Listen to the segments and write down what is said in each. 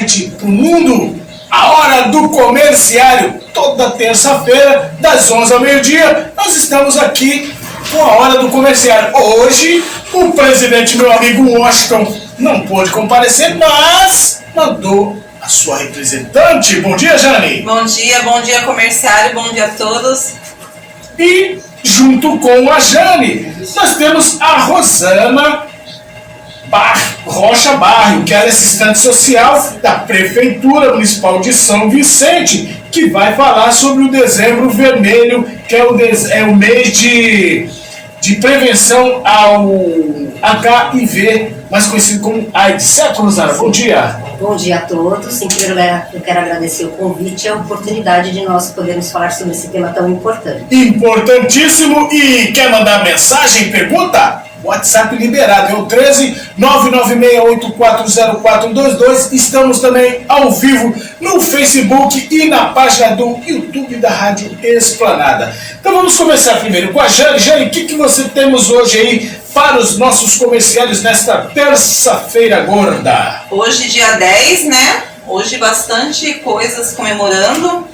frente pro mundo. A hora do comerciário, toda terça-feira, das 11 ao meio-dia, nós estamos aqui com a hora do comerciário. Hoje, o presidente, meu amigo Washington, não pôde comparecer, mas mandou a sua representante. Bom dia, Jane. Bom dia comerciário, bom dia a todos. E junto com a Jane, nós temos a Rosana Rocha Barrio, que é assistente social da Prefeitura Municipal de São Vicente, que vai falar sobre o Dezembro Vermelho, que é o mês de prevenção ao HIV, mais conhecido como AIDS. Certo, Rosana? Bom dia. Bom dia a todos. Em primeiro lugar, eu quero agradecer o convite e a oportunidade de nós podermos falar sobre esse tema tão importante. Importantíssimo. E quer mandar mensagem, pergunta? WhatsApp liberado, é o 13996840422. Estamos também ao vivo no Facebook e na página do YouTube da Rádio Esplanada. Então vamos começar primeiro com a Jane. Jane, o que você temos hoje aí para os nossos comerciários nesta terça-feira gorda? Hoje, dia 10, né? Hoje bastante coisas comemorando,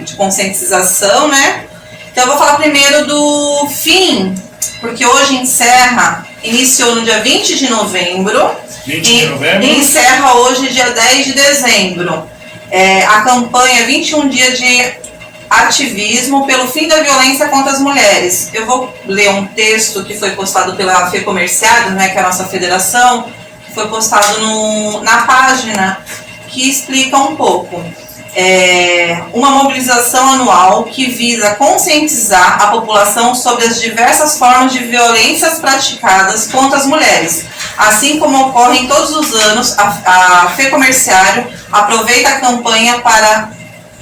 de conscientização, né? Então eu vou falar primeiro do fim, porque hoje iniciou no dia 20 de novembro. 20 de novembro. E encerra hoje, dia 10 de dezembro. A campanha 21 dias de ativismo pelo fim da violência contra as mulheres. Eu vou ler um texto que foi postado pela FEComerciários, né, que é a nossa federação, que foi postado na página, que explica um pouco. Uma mobilização anual que visa conscientizar a população sobre as diversas formas de violências praticadas contra as mulheres. Assim como ocorre em todos os anos, a FEComerciário aproveita a campanha para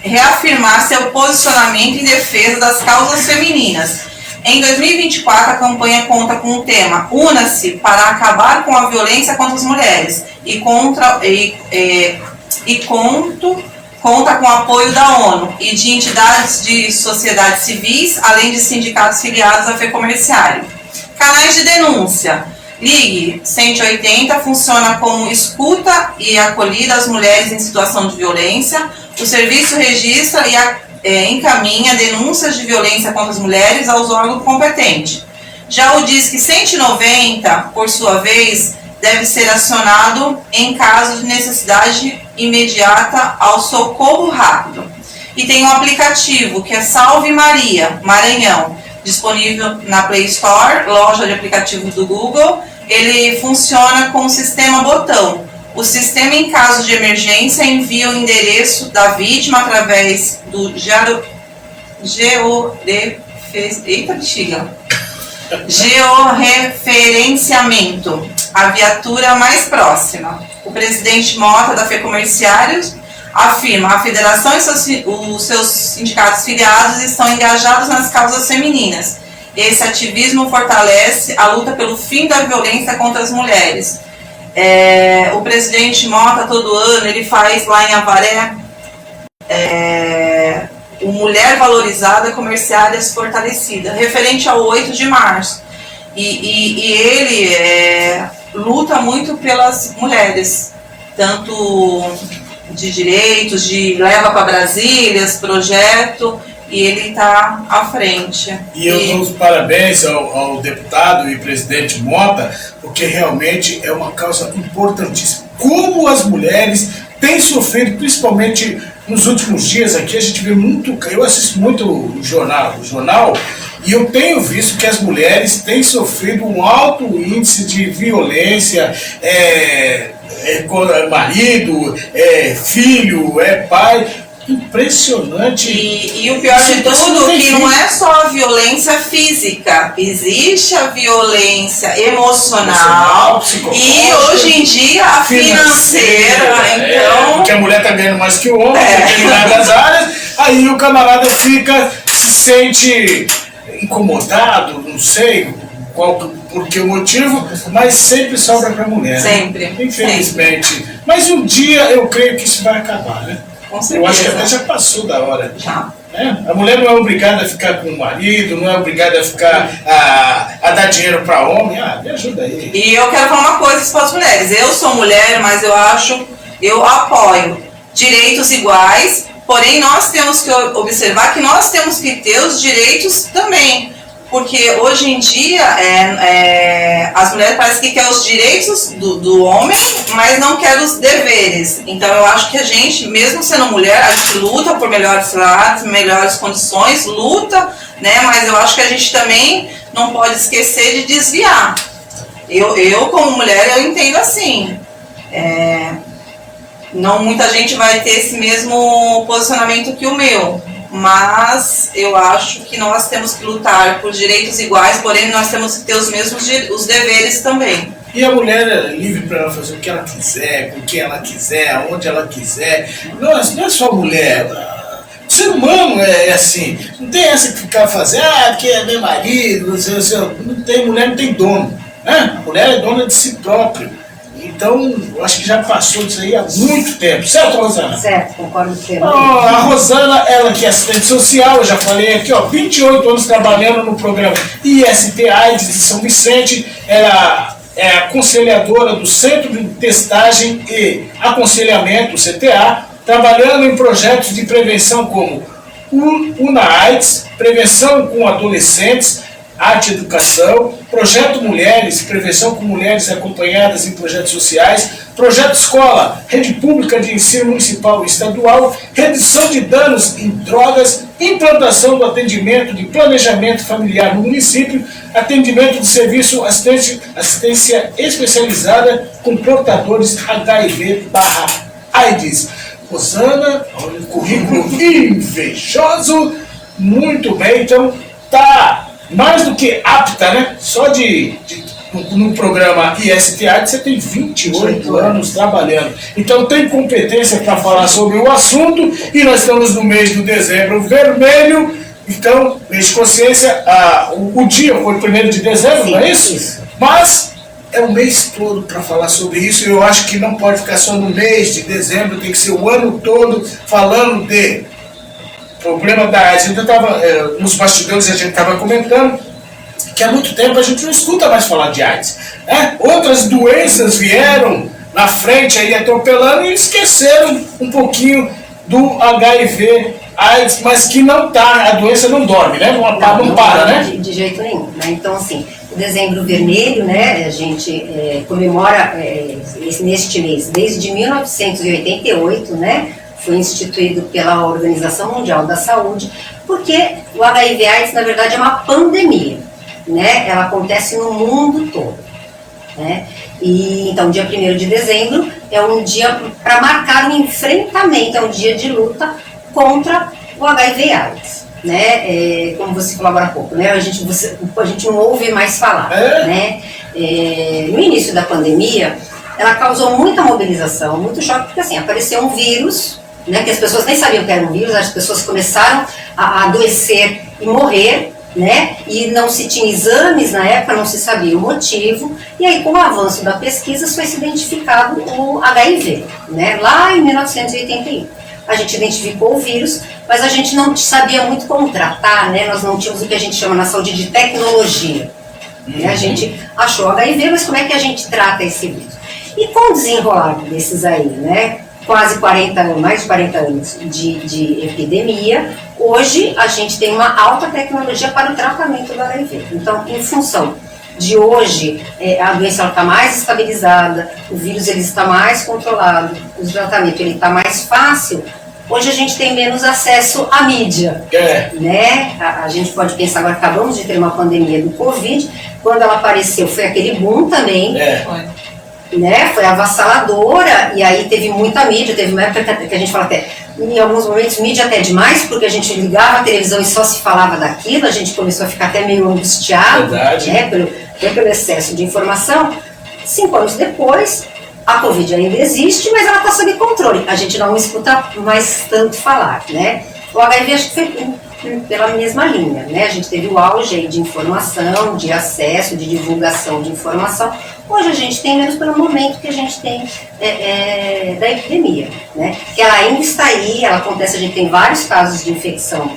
reafirmar seu posicionamento em defesa das causas femininas. Em 2024, a campanha conta com o tema Una-se para acabar com a violência contra as mulheres conta com o apoio da ONU e de entidades de sociedade civis, além de sindicatos filiados à FEComerciário. Canais de denúncia. Ligue 180 funciona como escuta e acolhida às mulheres em situação de violência. O serviço registra e encaminha denúncias de violência contra as mulheres aos órgãos competentes. Já o Disque 190, por sua vez, deve ser acionado em caso de necessidade imediata ao socorro rápido. E tem um aplicativo que é Salve Maria, Maranhão, disponível na Play Store, loja de aplicativos do Google. Ele funciona com o sistema botão. O sistema, em caso de emergência, envia o endereço da vítima através do georreferenciamento, a viatura mais próxima. O presidente Mota, da FEComerciários, afirma que a federação e os seus sindicatos filiados estão engajados nas causas femininas. Esse ativismo fortalece a luta pelo fim da violência contra as mulheres. O presidente Mota, todo ano, ele faz lá em Avaré o Mulher Valorizada, Comerciárias Fortalecida, referente ao 8 de março. E ele luta muito pelas mulheres, tanto de direitos, leva para Brasília, projeto, e ele está à frente. E eu dou os parabéns ao deputado e presidente Mota, porque realmente é uma causa importantíssima. Como as mulheres têm sofrido, principalmente nos últimos dias aqui, a gente vê muito, eu assisto muito o jornal, e eu tenho visto que as mulheres têm sofrido um alto índice de violência, marido, filho, pai. Impressionante. E o pior de tudo, que não é só a violência física, existe a violência emocional e hoje em dia a financeira. Então, porque a mulher está ganhando mais que o homem em determinadas áreas, aí o camarada se sente incomodado, não sei por que o motivo, mas sempre sobra para a mulher. Sempre. Né? Infelizmente. Sempre. Mas um dia eu creio que isso vai acabar, né? Eu acho que até já passou da hora. Já. A mulher não é obrigada a ficar com o marido, não é obrigada a ficar a dar dinheiro para homem. Me ajuda aí. E eu quero falar uma coisa para as mulheres. Eu sou mulher, mas eu acho eu apoio direitos iguais, porém nós temos que observar que nós temos que ter os direitos também. Porque hoje em dia as mulheres parecem que querem os direitos do homem, mas não querem os deveres. Então eu acho que a gente, mesmo sendo mulher, a gente luta por melhores salários, melhores condições, luta, né? Mas eu acho que a gente também não pode esquecer de desviar. Eu como mulher, eu entendo assim. Não muita gente vai ter esse mesmo posicionamento que o meu. Mas eu acho que nós temos que lutar por direitos iguais, porém nós temos que ter os mesmos os deveres também. E a mulher é livre para ela fazer o que ela quiser, com quem ela quiser, aonde ela quiser. Não é só a mulher. O ser humano é assim. Não tem essa que ficar fazendo, porque é meu marido, não tem mulher, não tem dono. Né? A mulher é dona de si própria. Então, eu acho que já passou disso aí há muito tempo. Certo, Rosana? Certo, concordo com você. A Rosana, ela que é assistente social, eu já falei aqui, 28 anos trabalhando no programa IST AIDS de São Vicente. Ela é aconselhadora do Centro de Testagem e Aconselhamento, CTA, trabalhando em projetos de prevenção como UNA-AIDS, prevenção com adolescentes, Arte e Educação, Projeto Mulheres, prevenção com mulheres acompanhadas em projetos sociais, Projeto Escola, Rede Pública de Ensino Municipal e Estadual, redução de danos em drogas, implantação do atendimento de planejamento familiar no município, atendimento de serviço assistência especializada com portadores HIV/AIDS. Rosana, um currículo invejoso, muito bem, então tá mais do que apta, né? Só no programa IST AIDS você tem 28 anos trabalhando. Então tem competência para falar sobre o assunto e nós estamos no mês do Dezembro Vermelho. Então, mês de consciência, o dia foi 1º de dezembro, sim, não é isso? Isso. Mas é o mês todo para falar sobre isso e eu acho que não pode ficar só no mês de dezembro, tem que ser o ano todo falando de problema da AIDS. A gente nos bastidores a gente estava comentando que há muito tempo a gente não escuta mais falar de AIDS. Né? Outras doenças vieram na frente aí atropelando e esqueceram um pouquinho do HIV, AIDS, mas que não tá, a doença não dorme, né? Não para, né? De jeito nenhum. Né? Então, assim, o Dezembro Vermelho, né, a gente comemora neste mês, desde 1988, né? Foi instituído pela Organização Mundial da Saúde, porque o HIV/AIDS, na verdade, é uma pandemia, né? Ela acontece no mundo todo, né? E, então, dia 1º de dezembro é um dia para marcar um enfrentamento, é um dia de luta contra o HIV/AIDS, né? Como você falou agora há pouco, né? A gente não ouve mais falar, né? No início da pandemia, ela causou muita mobilização, muito choque, porque assim, apareceu um vírus, né, que as pessoas nem sabiam que era um vírus, as pessoas começaram a adoecer e morrer, né, e não se tinha exames na época, não se sabia o motivo, e aí com o avanço da pesquisa foi se identificado o HIV, né, lá em 1981. A gente identificou o vírus, mas a gente não sabia muito como tratar, né, nós não tínhamos o que a gente chama na saúde de tecnologia. Né, a gente achou o HIV, mas como é que a gente trata esse vírus? E com o desenrolar desses aí, né, quase 40 anos, mais de 40 anos de epidemia, hoje a gente tem uma alta tecnologia para o tratamento do HIV. Então, em função de hoje, a doença está mais estabilizada, o vírus ele está mais controlado, o tratamento ele está mais fácil, hoje a gente tem menos acesso à mídia. Né? A gente pode pensar, agora acabamos de ter uma pandemia do Covid, quando ela apareceu foi aquele boom também, né, foi avassaladora, e aí teve muita mídia, teve uma época que a gente fala até, em alguns momentos, mídia até demais, porque a gente ligava a televisão e só se falava daquilo, a gente começou a ficar até meio angustiado, né, pelo excesso de informação. 5 anos depois, a Covid ainda existe, mas ela está sob controle, a gente não escuta mais tanto falar, né. O HIV acho que foi pela mesma linha, né? A gente teve o auge aí de informação, de acesso, de divulgação de informação. Hoje a gente tem menos pelo momento que a gente tem da epidemia, né? Que ela ainda está aí, ela acontece, a gente tem vários casos de infecção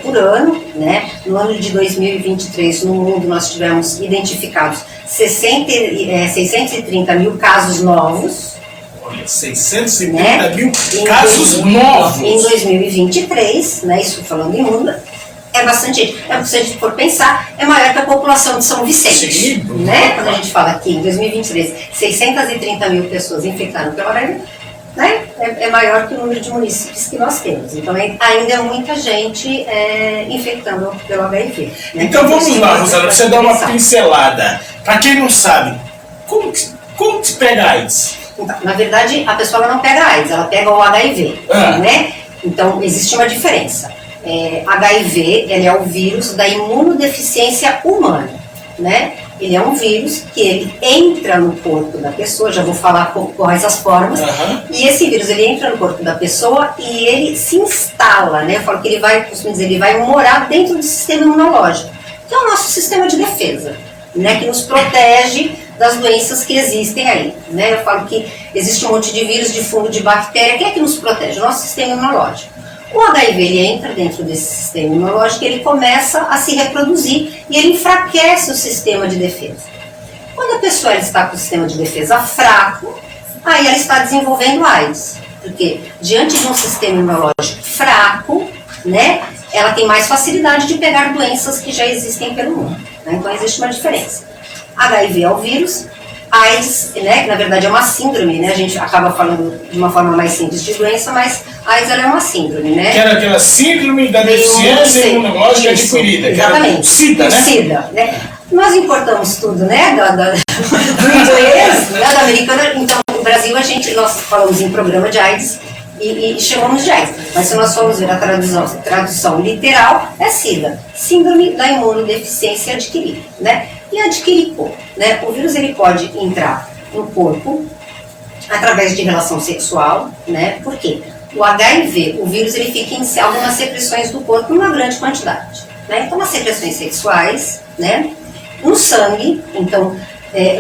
por ano, né? No ano de 2023, no mundo, nós tivemos identificados 630 mil casos novos, Olha, 630 mil casos novos. Em 2023, né, isso falando em mundo, é bastante gente. Se a gente for pensar, é maior que a população de São Vicente. Sim. Né? Quando a gente fala aqui, em 2023, 630 mil pessoas infectaram pelo HIV, né? É maior que o número de municípios que nós temos. Então, ainda é muita gente infectando pelo HIV. Né? Então vamos lá, Rosana, você dá uma pincelada. Para quem não sabe, como que se pega AIDS? Então, na verdade, a pessoa não pega AIDS, ela pega o HIV. Né? Então, existe uma diferença. HIV, ele é o vírus da imunodeficiência humana. Né? Ele é um vírus que ele entra no corpo da pessoa, já vou falar quais as formas, e esse vírus ele entra no corpo da pessoa e ele se instala, né? Eu falo que ele vai morar dentro do sistema imunológico, que é o nosso sistema de defesa, né? Que nos protege das doenças que existem aí, né? Eu falo que existe um monte de vírus, de fungo, de bactéria, quem é que nos protege? O nosso sistema imunológico. O HIV ele entra dentro desse sistema imunológico, ele começa a se reproduzir e ele enfraquece o sistema de defesa. Quando a pessoa está com o sistema de defesa fraco, aí ela está desenvolvendo AIDS. Porque diante de um sistema imunológico fraco, né, ela tem mais facilidade de pegar doenças que já existem pelo mundo. Né? Então existe uma diferença. HIV é o vírus, AIDS, né, que na verdade é uma síndrome, né, a gente acaba falando de uma forma mais simples de doença, mas AIDS ela é uma síndrome, né? Que era aquela síndrome da deficiência imunológica adquirida, que era o SIDA, né? SIDA, né? Nós importamos tudo, né, do inglês, né, da americana, então no Brasil nós falamos em programa de AIDS e chamamos de AIDS, mas se nós formos ver a tradução literal, é SIDA, síndrome da imunodeficiência adquirida, né? E adquirir corpo, né? O vírus ele pode entrar no corpo através de relação sexual, né? Por quê? O HIV, o vírus, ele fica em algumas secreções do corpo em uma grande quantidade, né? Então, as secreções sexuais, né? No sangue, então,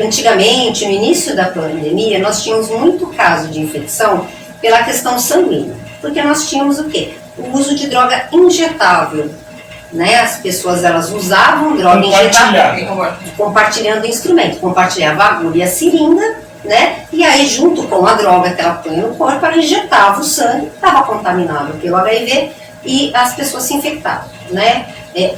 antigamente, no início da pandemia, nós tínhamos muito caso de infecção pela questão sanguínea, porque nós tínhamos o quê? O uso de droga injetável, né? As pessoas elas usavam droga injetável, compartilhando o instrumento, compartilhava a agulha e a seringa, né? E aí junto com a droga que ela põe no corpo, ela injetava o sangue, estava contaminado pelo HIV e as pessoas se infectavam, né?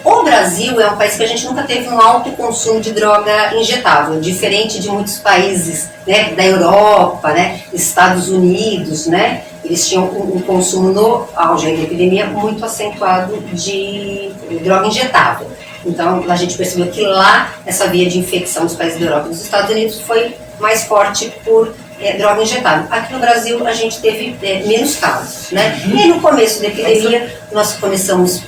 O Brasil é um país que a gente nunca teve um alto consumo de droga injetável, diferente de muitos países, né, da Europa, né, Estados Unidos, né? Eles tinham um consumo no auge da epidemia muito acentuado de droga injetável. Então, a gente percebeu que lá, essa via de infecção nos países da Europa e dos Estados Unidos foi mais forte por droga injetável. Aqui no Brasil, a gente teve menos casos, né? E aí, no começo da epidemia, nós começamos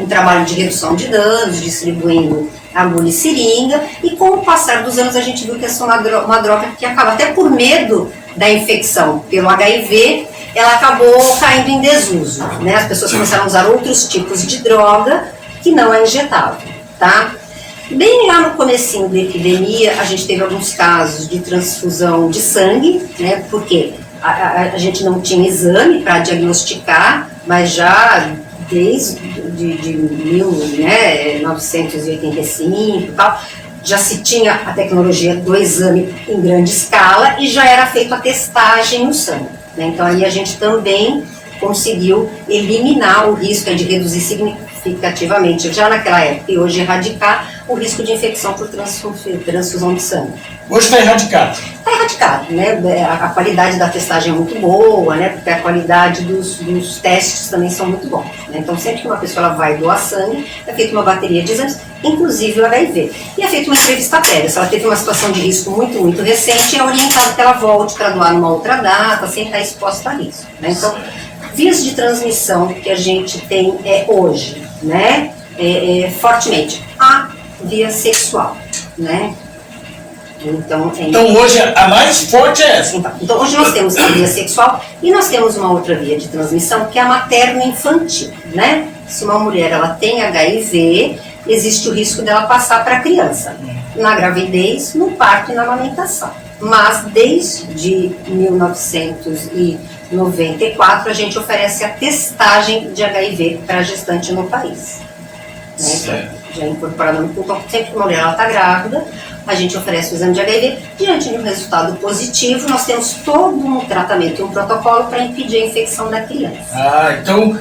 um trabalho de redução de danos, distribuindo agulha e seringa, e com o passar dos anos, a gente viu que essa é uma droga que acaba, até por medo da infecção pelo HIV, ela acabou caindo em desuso, né? As pessoas começaram a usar outros tipos de droga que não é injetável, tá? Bem lá no comecinho da epidemia, a gente teve alguns casos de transfusão de sangue, né? Porque a gente não tinha exame para diagnosticar, mas já desde de 1985 e tal, já se tinha a tecnologia do exame em grande escala e já era feita a testagem no sangue, né? Então aí a gente também conseguiu eliminar o risco de reduzir significativamente, já naquela época, e hoje erradicar o risco de infecção por transfusão de sangue. Hoje está erradicado? Está erradicado, né? A qualidade da testagem é muito boa, né? Porque a qualidade dos testes também são muito bons, né? Então, sempre que uma pessoa vai doar sangue, é feita uma bateria de exames, inclusive o HIV. E é feita uma entrevista prévia. Se ela teve uma situação de risco muito, muito recente, é orientado que ela volte para doar numa outra data, sem estar exposta a risco, né? Então, vias de transmissão que a gente tem hoje, né? Fortemente, a via sexual, né? Então hoje a mais forte é essa. Então hoje nós temos a via sexual e nós temos uma outra via de transmissão que é a materno-infantil, né? Se uma mulher ela tem HIV, existe o risco dela passar para a criança, na gravidez, no parto e na amamentação. Mas desde 1994 a gente oferece a testagem de HIV para a gestante no país. Né? Então, já é incorporado no culto, sempre que uma mulher está grávida, a gente oferece o exame de HIV. Diante de um resultado positivo, nós temos todo um tratamento, um protocolo para impedir a infecção da criança. Então,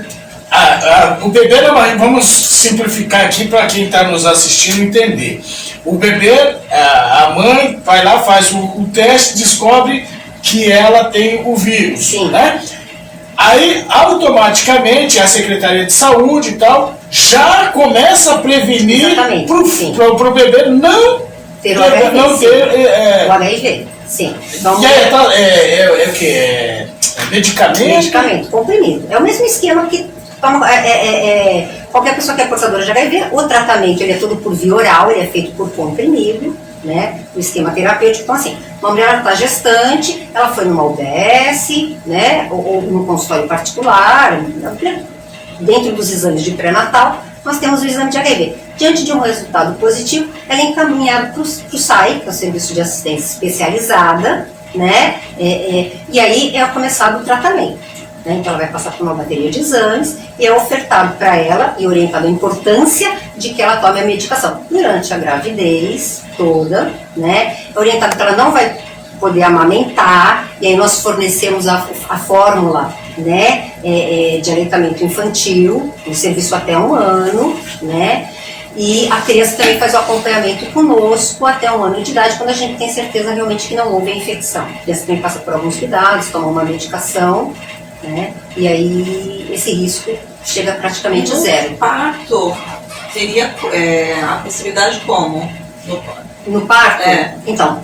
o bebê, vamos simplificar aqui para quem está nos assistindo entender. O bebê, a mãe vai lá, faz o teste, descobre que ela tem o vírus, Sim. Né? Aí, automaticamente, a Secretaria de Saúde e tal já começa a prevenir para o bebê não ter o HIV. Sim. Então, o que? É medicamento? Medicamento, comprimido. É o mesmo esquema que qualquer pessoa que é portadora de HIV, o tratamento ele é todo por via oral, ele é feito por comprimido, né? O esquema terapêutico. Então, assim, uma mulher está gestante, ela foi numa UBS, né? Ou num consultório particular, dentro dos exames de pré-natal, nós temos o exame de HIV. Diante de um resultado positivo, ela é encaminhada para o SAI, que é o Serviço de Assistência Especializada, né? E aí é começado o tratamento. Né? Então ela vai passar por uma bateria de exames e é ofertado para ela e orientado a importância de que ela tome a medicação durante a gravidez toda, né? É orientado que ela não vai poder amamentar, e aí nós fornecemos a fórmula, né, de aleitamento infantil, um serviço até 1 ano, né? E a criança também faz o acompanhamento conosco até 1 ano de idade, quando a gente tem certeza realmente que não houve a infecção. A criança também passa por alguns cuidados, toma uma medicação, né? E aí esse risco chega praticamente a zero. No parto, teria a possibilidade como? No parto? Então,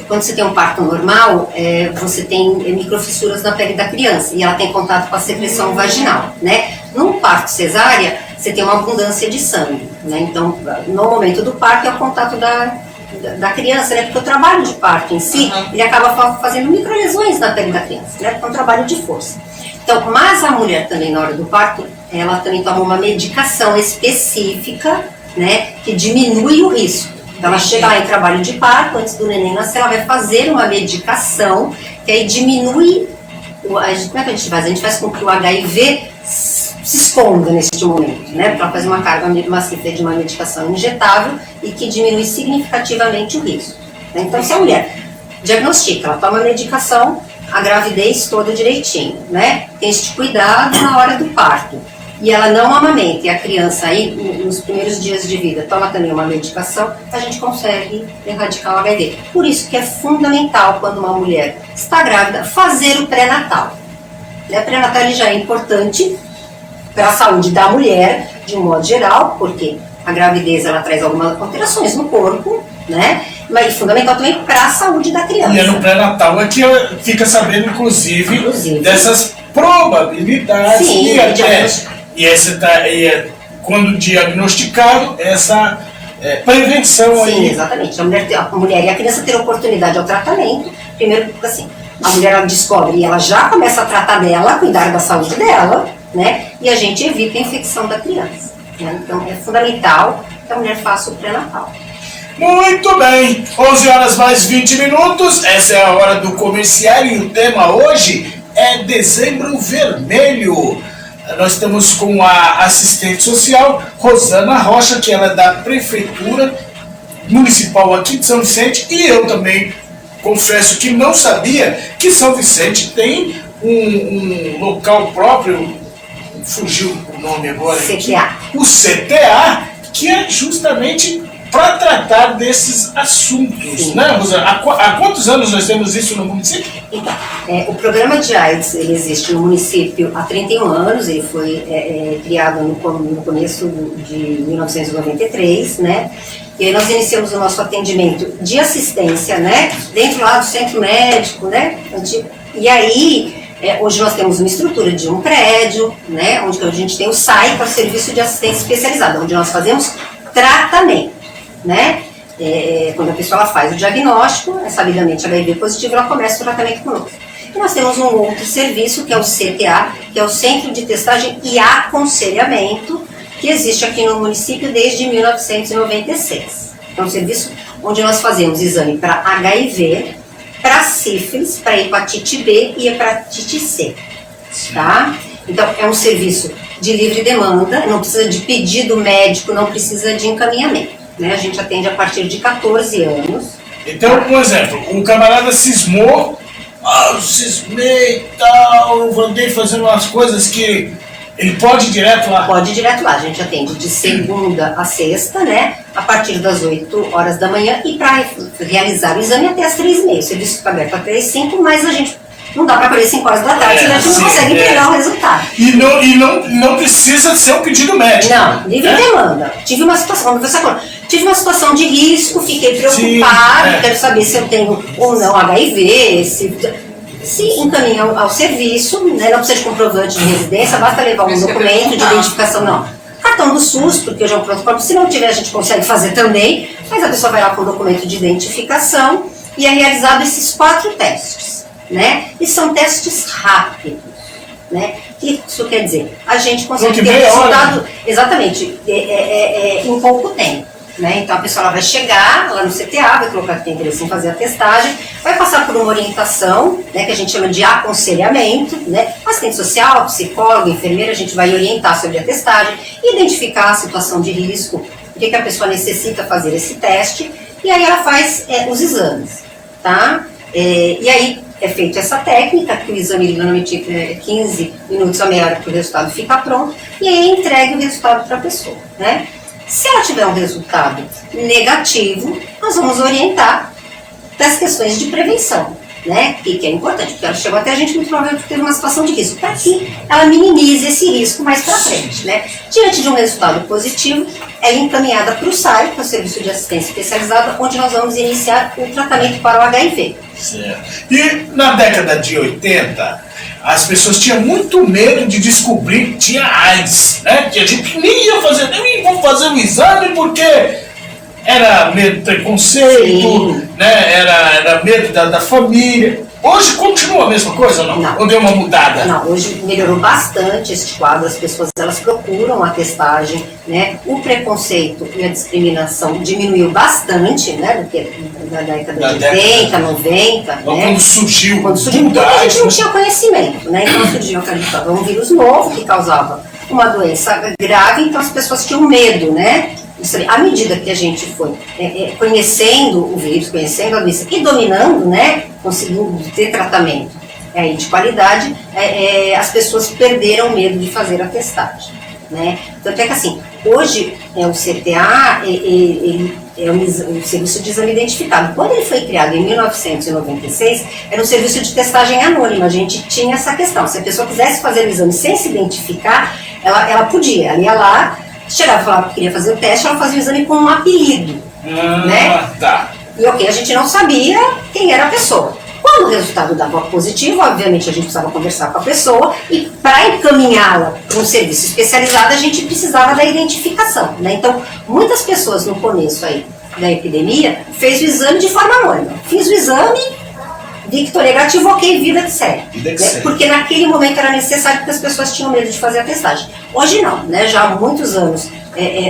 quando você tem um parto normal, você tem microfissuras na pele da criança e ela tem contato com a secreção vaginal, né? Num parto cesárea, você tem uma abundância de sangue, né? Então, no momento do parto é o contato da criança, né? Porque o trabalho de parto em si, ele acaba fazendo microlesões na pele da criança, né? Porque é um trabalho de força. Então, mas a mulher também, na hora do parto, ela também toma uma medicação específica, né? Que diminui o risco. Então, ela chega lá em trabalho de parto, antes do neném nascer, ela vai fazer uma medicação que aí diminui. Como é que a gente faz? A gente faz com que o HIV se esconda neste momento, né? Porque ela faz uma carga maciça de uma medicação injetável e que diminui significativamente o risco. Né? Então, se a mulher diagnostica, ela toma a medicação, a gravidez toda direitinho, né? Tem este cuidado na hora do parto. E ela não amamenta, e a criança aí, nos primeiros dias de vida, toma também uma medicação, a gente consegue erradicar o HIV. Por isso que é fundamental, quando uma mulher está grávida, fazer o pré-natal. O pré-natal ele já é importante para a saúde da mulher, de um modo geral, porque a gravidez ela traz algumas alterações no corpo, né? Mas é fundamental também para a saúde da criança. E é no pré-natal é que fica sabendo, inclusive dessas probabilidades. Sim, quando diagnosticado, essa prevenção aí. Sim, exatamente. A mulher e a criança ter oportunidade ao tratamento. Primeiro, porque assim, a mulher ela descobre e ela já começa a tratar dela, cuidar da saúde dela, né? E a gente evita a infecção da criança. Né? Então é fundamental que a mulher faça o pré-natal. Muito bem, 11 horas mais 20 minutos, essa é a hora do comercial e o tema hoje é Dezembro Vermelho. Nós estamos com a assistente social, Rosana Rocha, que ela é da Prefeitura Municipal aqui de São Vicente, e eu também confesso que não sabia que São Vicente tem um local próprio, fugiu o nome agora. CTA. O CTA, que é justamente para tratar desses assuntos. Sim. Né, Rosana? Há quantos anos nós temos isso no município? Então, o programa de AIDS ele existe no município há 31 anos, ele foi criado no começo de 1993, né? E aí nós iniciamos o nosso atendimento de assistência, né? Dentro lá do centro médico, né? E aí, hoje nós temos uma estrutura de um prédio, né? Onde a gente tem o SAI, que é o Serviço de Assistência Especializada, onde nós fazemos tratamento, né? Quando a pessoa faz o diagnóstico, sabidamente HIV positivo, ela começa o tratamento conosco. E nós temos um outro serviço, que é o CTA, que é o Centro de Testagem e Aconselhamento, que existe aqui no município desde 1996. É um serviço onde nós fazemos exame para HIV, para sífilis, para hepatite B e hepatite C. Tá? Então, é um serviço de livre demanda, não precisa de pedido médico, não precisa de encaminhamento. né? A gente atende a partir de 14 anos. Então, por exemplo, o camarada cismou, eu cismei e tal, eu andei fazendo umas coisas que ele pode ir direto lá? Pode ir direto lá, a gente atende de segunda a sexta, né? A partir das 8 horas da manhã e para realizar o exame até as 3h30. O serviço fica aberto até as 5, mas a gente não dá para colher 5 horas da tarde, senão a gente não consegue entregar o resultado. E não precisa ser um pedido médico. Não, livre demanda. Tive uma situação de risco, fiquei preocupada, quero saber se eu tenho ou não HIV, se encaminha ao serviço, né, não precisa de comprovante de residência, basta levar um documento de identificação, não. Cartão do SUS, porque hoje é um protocolo, se não tiver a gente consegue fazer também, mas a pessoa vai lá com o documento de identificação e é realizado esses 4 testes, né? E são testes rápidos, né? O que isso quer dizer? A gente consegue ter resultado, exatamente, em pouco tempo. Né? Então a pessoa ela vai chegar lá no CTA, vai colocar que tem interesse em fazer a testagem, vai passar por uma orientação, né, que a gente chama de aconselhamento, né? Assistente social, psicólogo, enfermeira, a gente vai orientar sobre a testagem, identificar a situação de risco, o que a pessoa necessita fazer esse teste, e aí ela faz os exames, tá? E aí é feita essa técnica, que o exame normalmente é 15 minutos a meia hora para o resultado ficar pronto, e aí entregue o resultado para a pessoa, né? Se ela tiver um resultado negativo, nós vamos orientar das questões de prevenção, né? Que é importante, porque ela chegou até a gente muito provavelmente teve uma situação de risco, para que ela minimize esse risco mais para frente, né? Diante de um resultado positivo, ela é encaminhada para o SAI, que é o Serviço de Assistência Especializada, onde nós vamos iniciar o tratamento para o HIV. Certo. E na década de 80, as pessoas tinham muito medo de descobrir que tinha AIDS, né? Que a gente nem ia fazer, nem vou fazer o exame porque era medo de preconceito, né? Era medo da família. Hoje continua a mesma coisa ou não? Não. Ou deu uma mudada? Não, hoje melhorou bastante este quadro, as pessoas elas procuram a testagem, né? O preconceito e a discriminação diminuiu bastante, né? Do que na década de 80, 90, né? Quando surgiu, porque a gente não tinha conhecimento, né? Então surgiu um vírus novo que causava uma doença grave, então as pessoas tinham medo, né? À medida que a gente foi conhecendo o vírus, conhecendo a doença e dominando, né, conseguindo ter tratamento de qualidade, as pessoas perderam o medo de fazer a testagem, né? Tanto é que assim, hoje o CTA é um serviço de exame identificado. Quando ele foi criado em 1996, era um serviço de testagem anônima. A gente tinha essa questão. Se a pessoa quisesse fazer o exame sem se identificar, ela podia. Ela ia lá, chegava e falava que queria fazer o teste, ela fazia o exame com um apelido, né? Tá. E a gente não sabia quem era a pessoa. Quando o resultado dava positivo, obviamente a gente precisava conversar com a pessoa e para encaminhá-la para um serviço especializado a gente precisava da identificação, né? Então, muitas pessoas no começo aí da epidemia fez o exame de forma anônima. Fiz o exame, vi que estou negativo, ok, vida que segue. Porque naquele momento era necessário porque as pessoas tinham medo de fazer a testagem. Hoje não, né? Já há muitos anos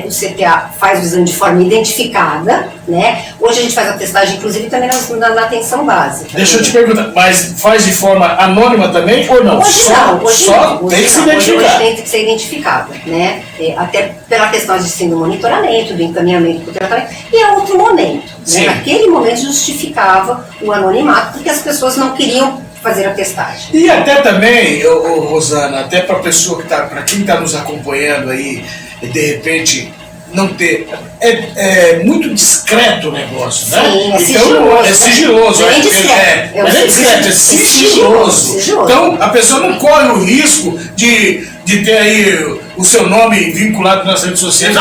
o CTA faz o exame de forma identificada, né? Hoje a gente faz a testagem, inclusive, também na atenção básica. Deixa eu te perguntar, mas faz de forma anônima também ou não? Hoje só tem que se identificar. Hoje tem que ser identificada, né? Até pela questão de do monitoramento, do encaminhamento para o tratamento, e é outro momento. Né? Naquele momento justificava o anonimato, porque as pessoas não queriam fazer a testagem. E até também, Rosana, até para para quem está nos acompanhando aí, de repente não ter. É muito discreto o negócio, né? Sim, então é sigiloso. Não é discreto. Não é discreto, é sigiloso. Então a pessoa não corre o risco de ter aí o seu nome vinculado nas redes sociais.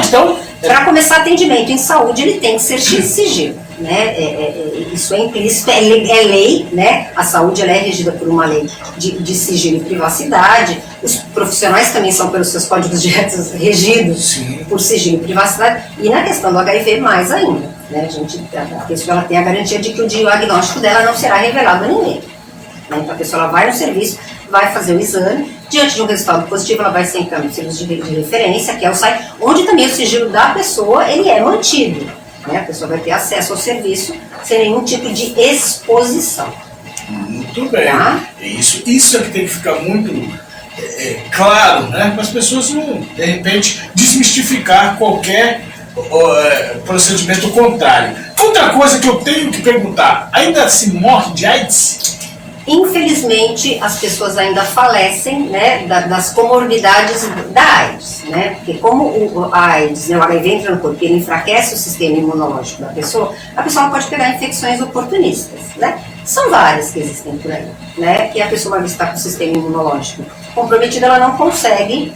Então, para começar atendimento em saúde, ele tem que ser sigilo. Né? Isso é implícito, é lei, né? A saúde ela é regida por uma lei de sigilo e privacidade. Os profissionais também são pelos seus códigos de ética regidos por sigilo e privacidade. E na questão do HIV, mais ainda. Né? A pessoa ela tem a garantia de que o diagnóstico dela não será revelado a ninguém. Né? Então a pessoa ela vai no serviço, vai fazer o exame, diante de um resultado positivo, ela vai ser encaminhada no serviço de referência, que é o SAI, onde também o sigilo da pessoa ele é mantido. Né? A pessoa vai ter acesso ao serviço sem nenhum tipo de exposição. Muito bem. Tá? Isso é que tem que ficar muito claro, né? Para as pessoas não, de repente, desmistificar qualquer procedimento contrário. Outra coisa que eu tenho que perguntar, ainda se morre de AIDS? Infelizmente, as pessoas ainda falecem, né, das comorbidades da AIDS, né, porque como a AIDS, né, o HIV entra no corpo, ele enfraquece o sistema imunológico da pessoa, a pessoa pode pegar infecções oportunistas, né, são várias que existem por aí, né, que a pessoa, uma vez que está com o sistema imunológico comprometido, ela não consegue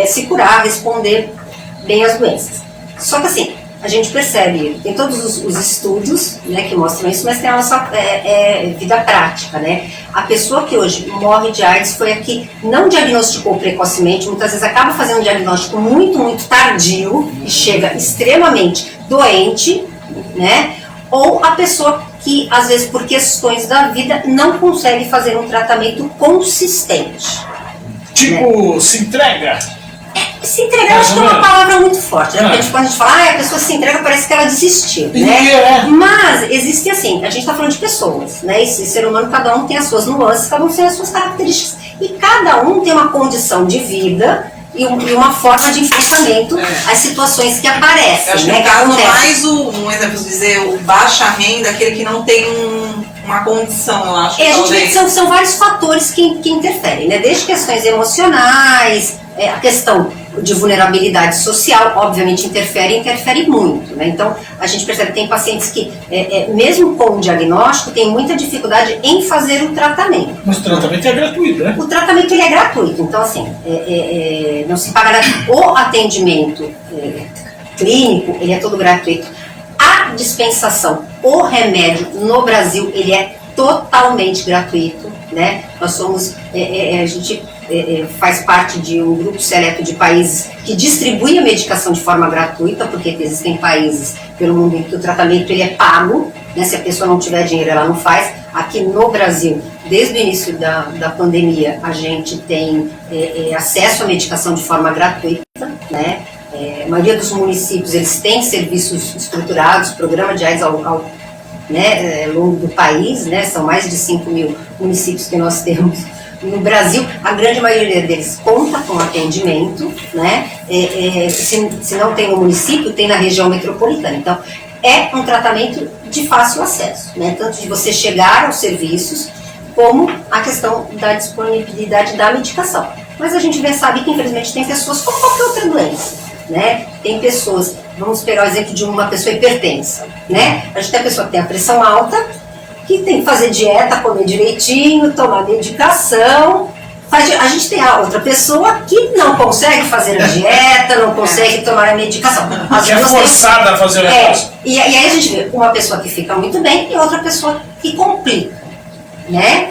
se curar, responder bem às doenças. Só que assim, a gente percebe, tem todos os estudos, né, que mostram isso, mas tem a nossa vida prática, né? A pessoa que hoje morre de AIDS foi a que não diagnosticou precocemente, muitas vezes acaba fazendo um diagnóstico muito, muito tardio e chega extremamente doente, né? Ou a pessoa que, às vezes, por questões da vida, não consegue fazer um tratamento consistente. Tipo, né? Se entrega? Se entregar, eu acho que é uma palavra muito forte, né? Porque quando a gente fala, a pessoa se entrega, parece que ela desistiu, né? Mas existe assim, a gente está falando de pessoas, né? Esse ser humano, cada um tem as suas nuances, cada um tem as suas características. E cada um tem uma condição de vida e uma forma de enfrentamento às situações que aparecem. Eu acho né? que mais um exemplo de dizer, o baixa renda, aquele que não tem uma condição, eu acho. A gente vê que são vários fatores que interferem, né? Desde questões emocionais, a questão de vulnerabilidade social, obviamente, interfere muito, né? Então, a gente percebe que tem pacientes que, mesmo com o diagnóstico, tem muita dificuldade em fazer o tratamento. Mas o tratamento é gratuito, né? O tratamento, ele é gratuito, então, assim, não se paga nada. O atendimento clínico, ele é todo gratuito. A dispensação, o remédio no Brasil, ele é totalmente gratuito, né? Nós somos, a gente faz parte de um grupo seleto de países que distribui a medicação de forma gratuita, porque existem países pelo mundo em que o tratamento ele é pago, né? Se a pessoa não tiver dinheiro, ela não faz. Aqui no Brasil, desde o início da pandemia, a gente tem acesso à medicação de forma gratuita, né? A maioria dos municípios, eles têm serviços estruturados, programa de AIDS ao longo do país, né? São mais de 5 mil municípios que nós temos no Brasil. A grande maioria deles conta com atendimento, né? Se não tem no município, tem na região metropolitana. Então, é um tratamento de fácil acesso, né? Tanto de você chegar aos serviços, como a questão da disponibilidade da medicação. Mas a gente sabe que, infelizmente, tem pessoas como qualquer outra doença, né? Tem pessoas, vamos pegar o exemplo de uma pessoa hipertensa, né? A gente tem a pessoa que tem a pressão alta, que tem que fazer dieta, comer direitinho, tomar medicação. A gente tem a outra pessoa que não consegue fazer a dieta, não consegue tomar a medicação. Que é forçada a fazer o negócio. E aí a gente vê uma pessoa que fica muito bem e outra pessoa que complica, né?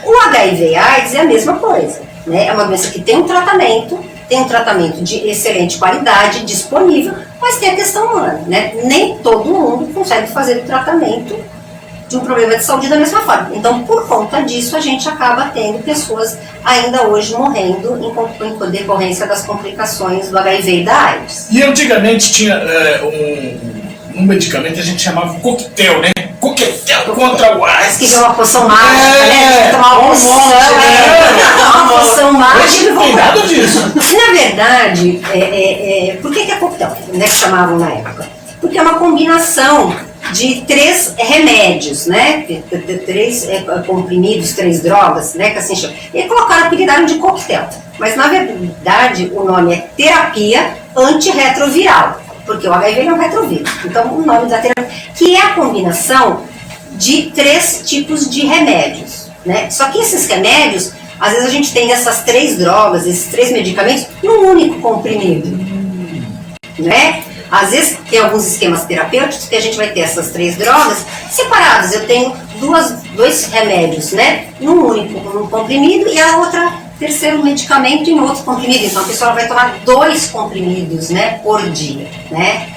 O HIV/AIDS é a mesma coisa, né? É uma doença que tem um tratamento de excelente qualidade, disponível, mas tem a questão humana, né? Nem todo mundo consegue fazer o tratamento de um problema de saúde da mesma forma. Então, por conta disso, a gente acaba tendo pessoas ainda hoje morrendo em decorrência das complicações do HIV e da AIDS. E antigamente tinha um medicamento que a gente chamava coquetel, né? Coquetel contra o AIDS. Que é uma poção mágica, né? Tomar uma poção mágica. Hoje não tem nada disso. Na verdade, por que é coquetel, né? Que chamavam na época? Porque é uma combinação de 3 remédios, né? 3 comprimidos, 3 drogas, né? Que assim chama. E colocaram, apelidaram de coquetel. Mas na verdade o nome é terapia antirretroviral, porque o HIV é um retrovírus. Então o nome da terapia, que é a combinação de 3 tipos de remédios, né? Só que esses remédios, às vezes a gente tem essas 3 drogas, esses 3 medicamentos, num único comprimido, né? Às vezes tem alguns esquemas terapêuticos que a gente vai ter essas 3 drogas separadas. Eu tenho 2 remédios, né? Num único comprimido e a outra, terceiro medicamento em outro comprimido. Então a pessoa vai tomar 2 comprimidos, né? Por dia, né?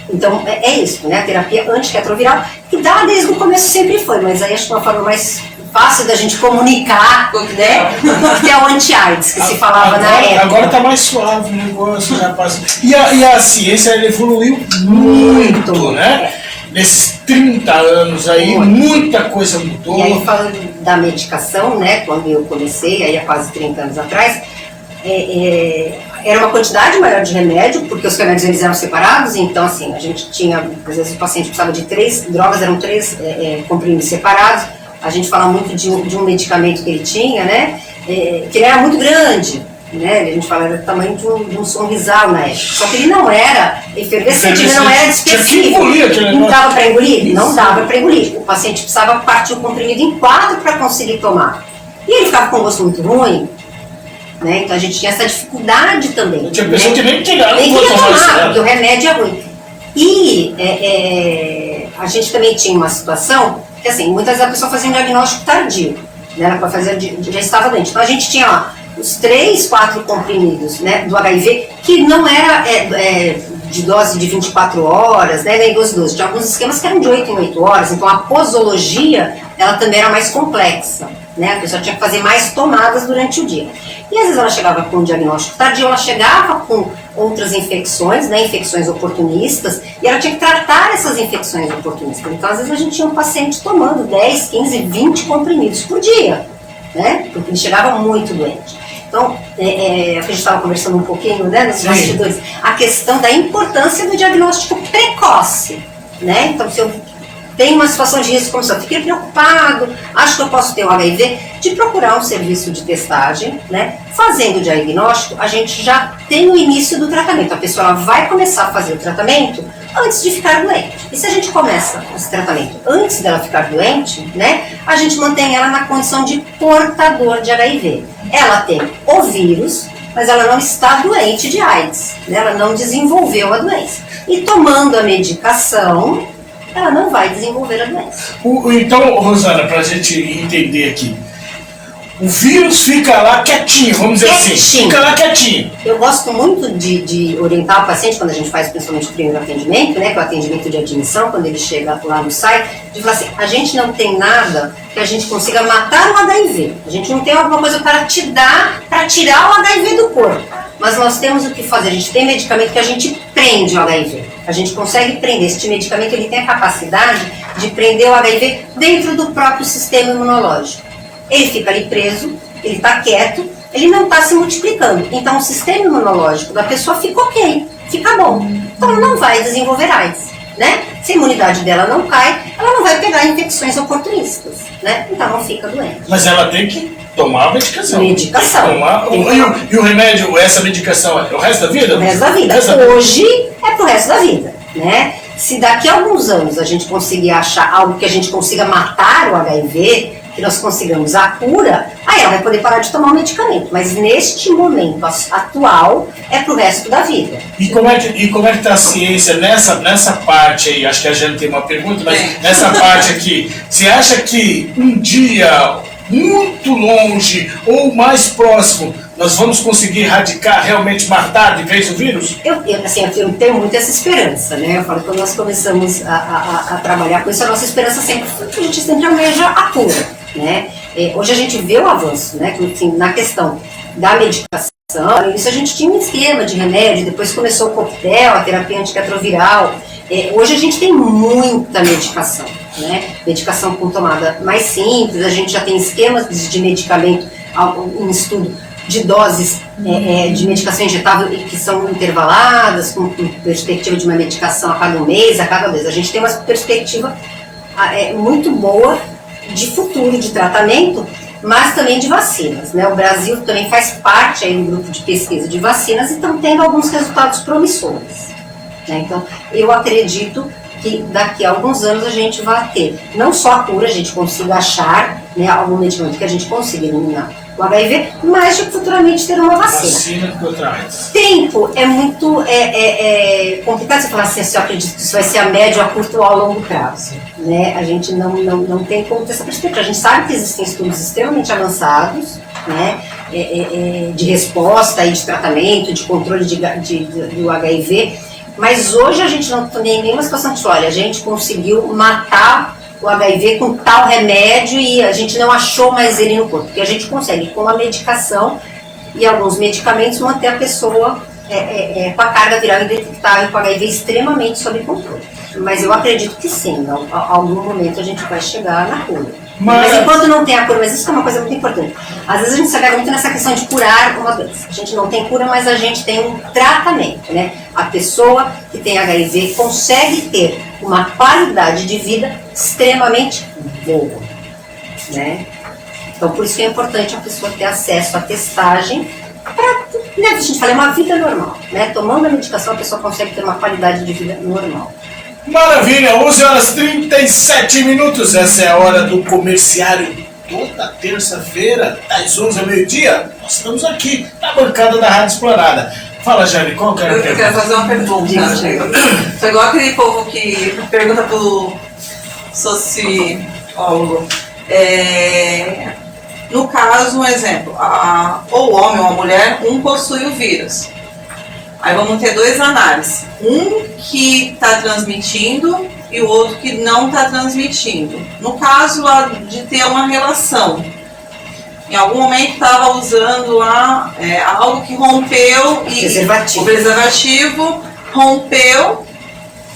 Então é isso, né? A terapia antirretroviral, que dá desde o começo sempre foi, mas aí acho que uma forma mais fácil da gente comunicar, né? Que é o anti-AIDS, que se falava na época. Agora tá mais suave o negócio, já passa. E a ciência ela evoluiu muito, né? Nesses 30 anos aí, muita coisa mudou. E aí, falando da medicação, né? Quando eu comecei, aí há quase 30 anos atrás, era uma quantidade maior de remédio, porque os remédios eles eram separados, então assim, a gente tinha, às vezes o paciente precisava de 3 drogas, eram 3 comprimidos separados. A gente fala muito de um medicamento que ele tinha, né, que ele era muito grande, né, a gente fala era do tamanho de um sorrisal na época, só que ele não era efervescente, ele não era dispersivo, não dava para engolir? Não dava para engolir, o paciente precisava partir o comprimido em 4 para conseguir tomar, e ele ficava com um gosto muito ruim, né, então a gente tinha essa dificuldade também. Tinha pessoa que nem queria tomar, porque o remédio é ruim. E a gente também tinha uma situação que, assim, muitas vezes a pessoa fazia um diagnóstico tardio, né, para fazer, já estava doente. Então a gente tinha ó, os 3, 4 comprimidos, né, do HIV, que não era de dose de 24 horas, né, nem 12. Tinha alguns esquemas que eram de 8 em 8 horas, então a posologia, ela também era mais complexa, né, a pessoa tinha que fazer mais tomadas durante o dia. E às vezes ela chegava com um diagnóstico tardio, ela chegava com outras infecções, né, infecções oportunistas, e ela tinha que tratar essas infecções oportunistas. Então, às vezes a gente tinha um paciente tomando 10, 15, 20 comprimidos por dia, né, porque ele chegava muito doente. Então, a gente estava conversando um pouquinho, né, nos bastidores, a questão da importância do diagnóstico precoce, né, então se eu tenho uma situação de risco, como se eu fiquei preocupado, acho que eu posso ter o HIV, de procurar um serviço de testagem, né? Fazendo o diagnóstico, a gente já tem o início do tratamento. A pessoa vai começar a fazer o tratamento antes de ficar doente. E se a gente começa esse tratamento antes dela ficar doente, né? A gente mantém ela na condição de portador de HIV. Ela tem o vírus, mas ela não está doente de AIDS, né? Ela não desenvolveu a doença. E tomando a medicação, ela não vai desenvolver a doença. Então, Rosana, para a gente entender aqui, o vírus fica lá quietinho, vamos dizer assim, fica lá quietinho. Eu gosto muito de orientar o paciente, quando a gente faz principalmente o primeiro atendimento, né, que é o atendimento de admissão, quando ele chega lá no site, de falar assim, a gente não tem nada que a gente consiga matar o HIV, a gente não tem alguma coisa para te dar, para tirar o HIV do corpo, mas nós temos o que fazer, a gente tem medicamento que a gente prende o HIV, a gente consegue prender, este medicamento ele tem a capacidade de prender o HIV dentro do próprio sistema imunológico. Ele fica ali preso, ele está quieto, ele não está se multiplicando. Então o sistema imunológico da pessoa fica ok, fica bom. Então ela não vai desenvolver AIDS, né? Se a imunidade dela não cai, ela não vai pegar infecções oportunistas, né? Então não fica doente. Mas ela tem que tomar a medicação. E o remédio, essa medicação é o resto da vida? O resto da vida. Hoje é pro resto da vida, né? Se daqui a alguns anos a gente conseguir achar algo que a gente consiga matar o HIV, que nós consigamos a cura, aí ela vai poder parar de tomar o medicamento. Mas neste momento atual, é pro resto da vida. E como é que tá a ciência nessa parte aí? Acho que a Jane tem uma pergunta, mas nessa parte aqui, você acha que um dia muito longe ou mais próximo nós vamos conseguir erradicar, realmente matar de vez o vírus? Eu tenho muito essa esperança, né? Eu falo que quando nós começamos a trabalhar com isso, a nossa esperança sempre foi que a gente sempre almeja a cura, né? Hoje a gente vê o avanço, né? Que, enfim, na questão da medicação, no início a gente tinha um esquema de remédio, depois começou o coquetel, a terapia antirretroviral. Hoje a gente tem muita medicação, né? Medicação com tomada mais simples, a gente já tem esquemas de medicamento em estudo de doses de medicação injetável que são intervaladas, com perspectiva de uma medicação a cada um mês, a cada 2. A gente tem uma perspectiva muito boa de futuro de tratamento, mas também de vacinas, né? O Brasil também faz parte aí do grupo de pesquisa de vacinas e estão tendo alguns resultados promissores, né? Então, eu acredito que daqui a alguns anos a gente vai ter não só a cura, a gente consiga achar, né, algum medicamento que a gente consiga eliminar o HIV, mas de futuramente ter uma vacina. Tempo é muito complicado você falar assim, eu acredito que isso vai ser a médio, a curto ou a longo prazo, né? A gente não tem como ter essa perspectiva. A gente sabe que existem estudos extremamente avançados, né, de resposta e de tratamento, de controle do HIV, mas hoje a gente não tem nenhuma situação de olha, a gente conseguiu matar o HIV com tal remédio e a gente não achou mais ele no corpo, porque a gente consegue com a medicação e alguns medicamentos manter a pessoa com a carga viral indetectável, com HIV extremamente sob controle. Mas eu acredito que sim, a algum momento a gente vai chegar na cura. Mas enquanto não tem a cura, mas isso é uma coisa muito importante. Às vezes a gente se apega muito nessa questão de curar uma doença. A gente não tem cura, mas a gente tem um tratamento, né? A pessoa que tem HIV consegue ter uma qualidade de vida extremamente boa, né? Então, por isso que é importante a pessoa ter acesso à testagem para, né, a gente fala, é uma vida normal, né? Tomando a medicação, a pessoa consegue ter uma qualidade de vida normal. Maravilha, 11h37. Essa é a hora do comerciário. Toda terça-feira, das 11 ao meio-dia, nós estamos aqui na bancada da Rádio Explorada. Fala, Jane, qual que é a pergunta? Eu quero fazer uma pergunta. Foi igual aquele povo que pergunta pro sociólogo. No caso, um exemplo, ou o homem ou a mulher, um possui o vírus. Aí vamos ter dois análises. Um que está transmitindo e o outro que não está transmitindo. No caso lá de ter uma relação, em algum momento estava usando algo que rompeu e o preservativo rompeu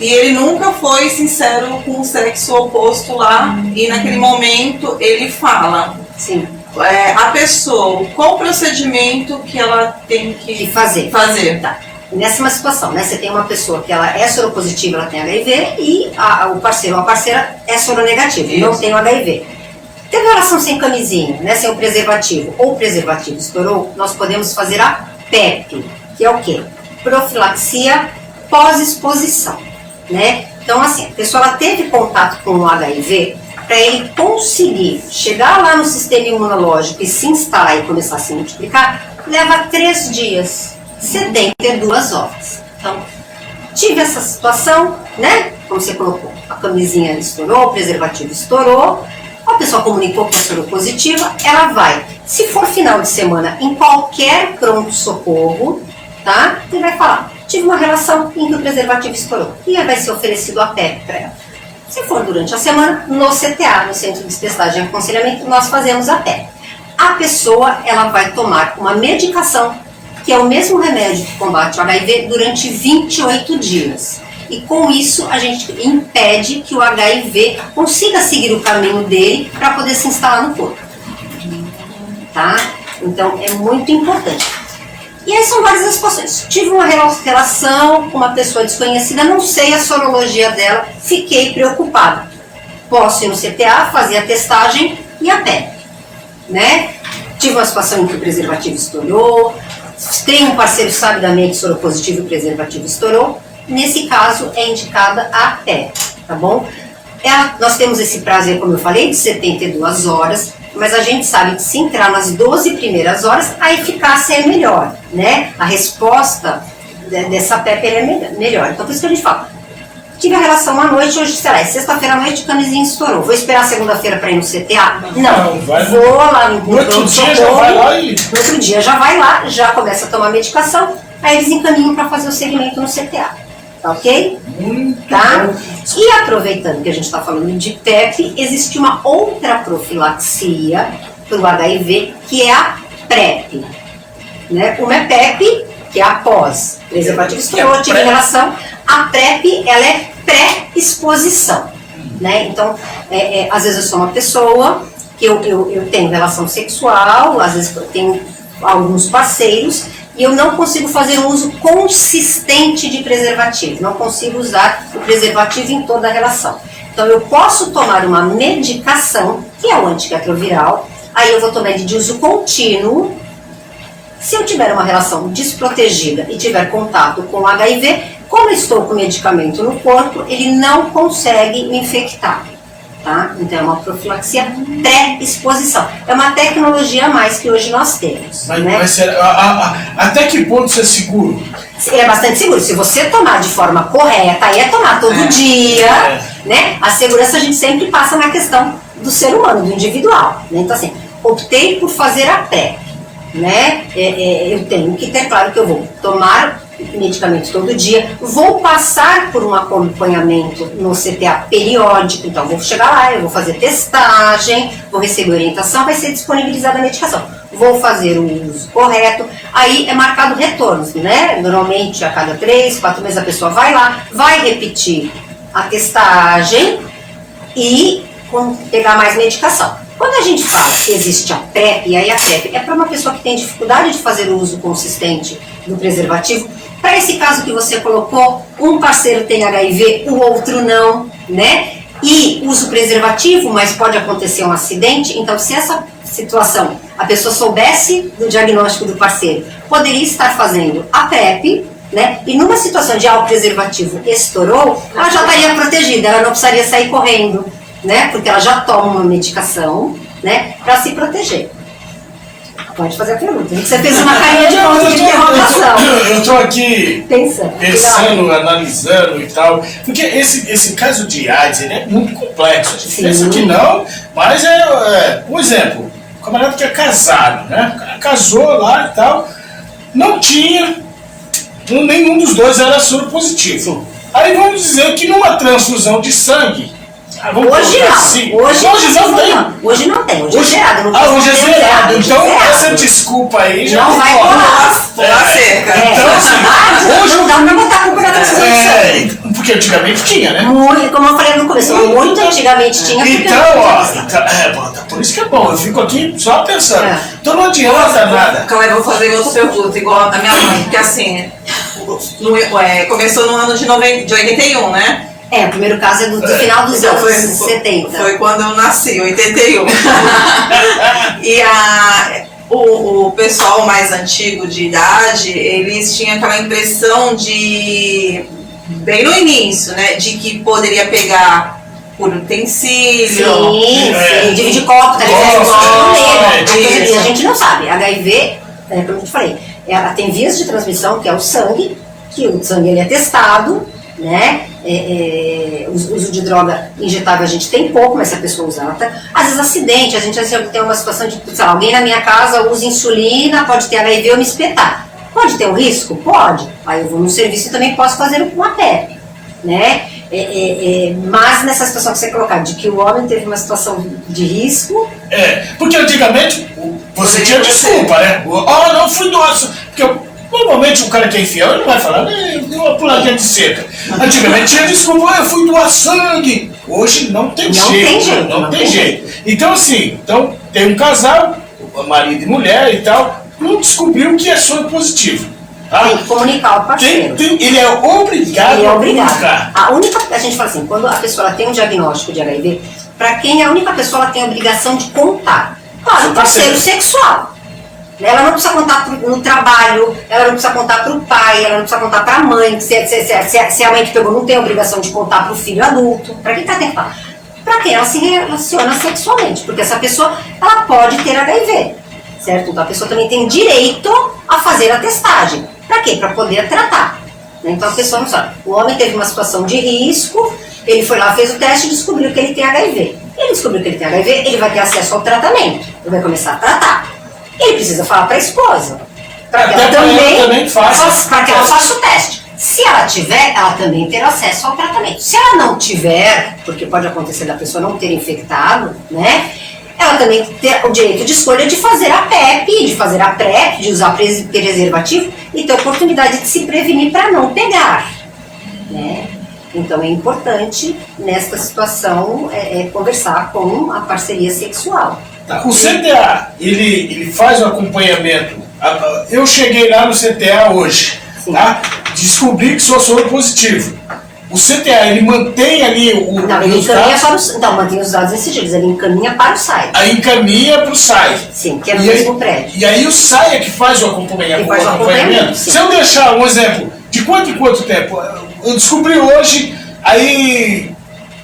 e ele nunca foi sincero com o sexo oposto lá e naquele momento ele fala. Sim. A pessoa, qual o procedimento que ela tem que fazer? Tá. Nessa situação, né? Você tem uma pessoa que ela é soropositiva, ela tem HIV, e o parceiro ou a parceira é soronegativa, não tem o HIV. Teve relação sem camisinha, né? Sem o preservativo, ou o preservativo estourou, nós podemos fazer a PEP, que é o quê? Profilaxia pós-exposição, né? Então, assim, a pessoa ela teve contato com o HIV, para ele conseguir chegar lá no sistema imunológico e se instalar e começar a se multiplicar, leva 3 dias. 72 horas. Então, tive essa situação, né? Como você colocou, a camisinha estourou, o preservativo estourou, a pessoa comunicou que é soropositiva, ela vai, se for final de semana, em qualquer pronto-socorro, tá? E vai falar, tive uma relação em que o preservativo estourou. E aí vai ser oferecido a PEP para ela. Se for durante a semana, no CTA, no Centro de Testagem e Aconselhamento, nós fazemos a PEP. A pessoa, ela vai tomar uma medicação que é o mesmo remédio que combate o HIV durante 28 dias. E com isso a gente impede que o HIV consiga seguir o caminho dele para poder se instalar no corpo. Tá? Então é muito importante. E aí são várias as situações. Tive uma relação com uma pessoa desconhecida, não sei a sorologia dela, fiquei preocupada. Posso ir no CTA, fazer a testagem e a PEP. Né? Tive uma situação em que o preservativo estourou, tem um parceiro sabidamente soropositivo e o preservativo estourou, nesse caso é indicada a PEP, tá bom? Nós temos esse prazo aí, como eu falei, de 72 horas, mas a gente sabe que se entrar nas 12 primeiras horas, a eficácia é melhor, né? A resposta dessa PEP é melhor. Então, por isso que a gente fala, tive a relação à noite, hoje, sei lá, é sexta-feira à noite, o camisinho estourou. Vou esperar segunda-feira para ir no CTA? Não, vou lá no outro dia já vai lá, já começa a tomar medicação, aí eles encaminham para fazer o segmento no CTA. Tá ok? Tá? E aproveitando que a gente está falando de PEP, existe uma outra profilaxia para o HIV, que é a PrEP. Né? Uma é PEP, que é após preservativo estourou, tive relação. A PrEP, ela é pré-exposição. Né? Então, às vezes eu sou uma pessoa que eu tenho relação sexual, às vezes eu tenho alguns parceiros, e eu não consigo fazer um uso consistente de preservativo, não consigo usar o preservativo em toda a relação. Então eu posso tomar uma medicação, que é o antirretroviral, aí eu vou tomar ele de uso contínuo. Se eu tiver uma relação desprotegida e tiver contato com o HIV, como eu estou com medicamento no corpo, ele não consegue me infectar. Tá? Então é uma profilaxia pré-exposição. É uma tecnologia a mais que hoje nós temos. Mas até que ponto isso é seguro? É bastante seguro. Se você tomar de forma correta, aí é tomar todo dia, né? A segurança a gente sempre passa na questão do ser humano, do individual. Né? Então assim, optei por fazer a PEP. Né? Eu tenho que ter claro que eu vou tomar medicamento todo dia, vou passar por um acompanhamento no CTA periódico, então vou chegar lá, eu vou fazer testagem, vou receber orientação, vai ser disponibilizada a medicação, vou fazer o uso correto, aí é marcado retornos, né? Normalmente a cada 3, 4 meses a pessoa vai lá, vai repetir a testagem e pegar mais medicação. Quando a gente fala que existe a PrEP, e aí a PrEP é para uma pessoa que tem dificuldade de fazer o uso consistente do preservativo. Para esse caso que você colocou, um parceiro tem HIV, o outro não, né? E usa o preservativo, mas pode acontecer um acidente. Então, se essa situação a pessoa soubesse do diagnóstico do parceiro, poderia estar fazendo a PrEP, né? E numa situação de o preservativo estourou, ela já estaria protegida, ela não precisaria sair correndo, né? Porque ela já toma uma medicação, né? Para se proteger. Pode fazer a pergunta. Você fez uma carinha de ponto de interrogação. Eu estou aqui pensando, analisando e tal. Porque esse caso de AIDS ele é muito complexo. A gente pensa que não, mas por exemplo, o camarada que é casado, né? O cara casou lá e tal, não tinha, nenhum dos dois era soro positivo. Sim. Aí vamos dizer que numa transfusão de sangue, hoje não. Assim. Hoje não tem. Hoje não tem. Hoje é zerado. Hoje é zerado. Então essa desculpa aí já não vai pular cerca. Então, hoje não dá pra botar a culpa da transfusão. Porque antigamente tinha, né? Muito, como eu falei no começo, muito antigamente tinha. Então, por isso que é bom. Eu fico aqui só pensando. Então não adianta nada. Calma, eu vou fazer outra pergunta, igual a minha mãe, porque assim, começou no ano de 81, né? O primeiro caso é do final dos anos 70. Foi quando eu nasci, 81. E o pessoal mais antigo de idade, eles tinham aquela impressão de, bem no início, né, de que poderia pegar por utensílio. Sim, dividir copo, tá ligado? E a gente não sabe. HIV, como eu te falei, ela tem vias de transmissão, que é o sangue, que o sangue ele é testado, né? O uso de droga injetável a gente tem pouco, mas se a pessoa usar, às vezes acidente, a gente tem uma situação de, sei lá, alguém na minha casa usa insulina, pode ter HIV, eu me espetar. Pode ter um risco? Pode. Aí eu vou no serviço e também posso fazer uma PrEP, né? Mas nessa situação que você colocar, de que o homem teve uma situação de risco... porque antigamente você tinha desculpa, né? Não fui doce, porque normalmente o cara que é infiel, ele não vai falar, deu uma puladinha de cerca. Antigamente tinha desculpa, eu fui doar sangue. Hoje não tem jeito. Não tem jeito. Então assim, tem um casal, marido e mulher e tal, não descobriu que é soro positivo. Tá? Tem que comunicar o parceiro. Ele é obrigado a comunicar. A gente fala assim, quando a pessoa tem um diagnóstico de HIV, para quem é a única pessoa ela tem a obrigação de contar. Claro, o parceiro sexual. Ela não precisa contar no trabalho, ela não precisa contar para o pai, ela não precisa contar para a mãe. Se a mãe que pegou não tem a obrigação de contar para o filho adulto. Para quem está tendo que falar? Para quem ela se relaciona sexualmente, porque essa pessoa ela pode ter HIV, certo? Então a pessoa também tem direito a fazer a testagem. Para quê? Para poder tratar. Então a pessoa não sabe. O homem teve uma situação de risco, ele foi lá, fez o teste e descobriu que ele tem HIV. Ele descobriu que ele tem HIV, ele vai ter acesso ao tratamento, ele vai começar a tratar. Ele precisa falar para a esposa, para que ela também faça o teste. Se ela tiver, ela também terá acesso ao tratamento. Se ela não tiver, porque pode acontecer da pessoa não ter infectado, né? Ela também tem o direito de escolha de fazer a PrEP, de fazer a PrEP, de usar preservativo e ter oportunidade de se prevenir para não pegar, né? Então é importante nesta situação conversar com a parceria sexual. O CTA, ele faz o acompanhamento. Eu cheguei lá no CTA hoje, tá? Descobri que sou soro positivo. O CTA, ele mantém ali ele encaminha mantém os dados nesses dias, ele encaminha para o SAI. Aí encaminha para o SAI. Sim, que é no mesmo prédio. E aí o SAI é que faz o acompanhamento. Se eu deixar um exemplo, de quanto em quanto tempo? Eu descobri hoje, aí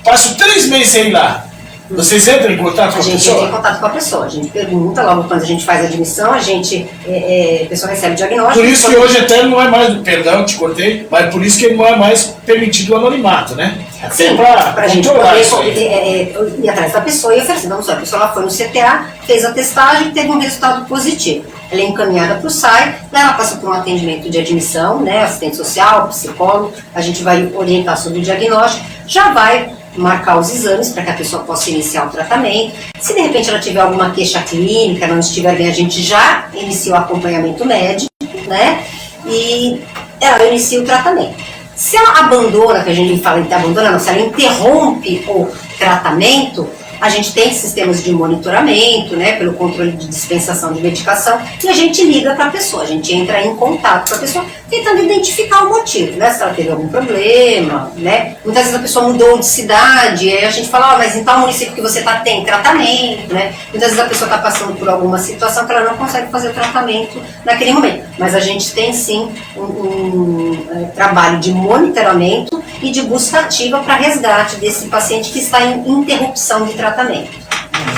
passo 3 meses sem ir lá. Vocês entram em contato com a pessoa? A gente entra em contato com a pessoa, a gente pergunta, logo quando a gente faz a admissão, a pessoa recebe o diagnóstico. Por isso que hoje até não é mais, perdão, te cortei, mas por isso que não é mais permitido o anonimato, né? Sim, para a gente poder ir atrás da pessoa e oferecer. Vamos lá, a pessoa lá foi no CTA, fez a testagem e teve um resultado positivo. Ela é encaminhada para o SAI, ela passa por um atendimento de admissão, né, assistente social, psicólogo, a gente vai orientar sobre o diagnóstico, já vai marcar os exames para que a pessoa possa iniciar o tratamento. Se de repente ela tiver alguma queixa clínica, não estiver bem, a gente já inicia o acompanhamento médico, né? E ela inicia o tratamento. Se ela abandona, que a gente fala em abandona, não, se ela interrompe o tratamento, A gente tem sistemas de monitoramento, né, pelo controle de dispensação de medicação, e a gente liga para a pessoa, a gente entra em contato com a pessoa, tentando identificar o motivo, né, se ela teve algum problema, né. Muitas vezes a pessoa mudou de cidade, e aí a gente fala, mas em tal município que você está tem tratamento, né. Muitas vezes a pessoa está passando por alguma situação que ela não consegue fazer o tratamento naquele momento, mas a gente tem sim um trabalho de monitoramento e de busca ativa para resgate desse paciente que está em interrupção de tratamento.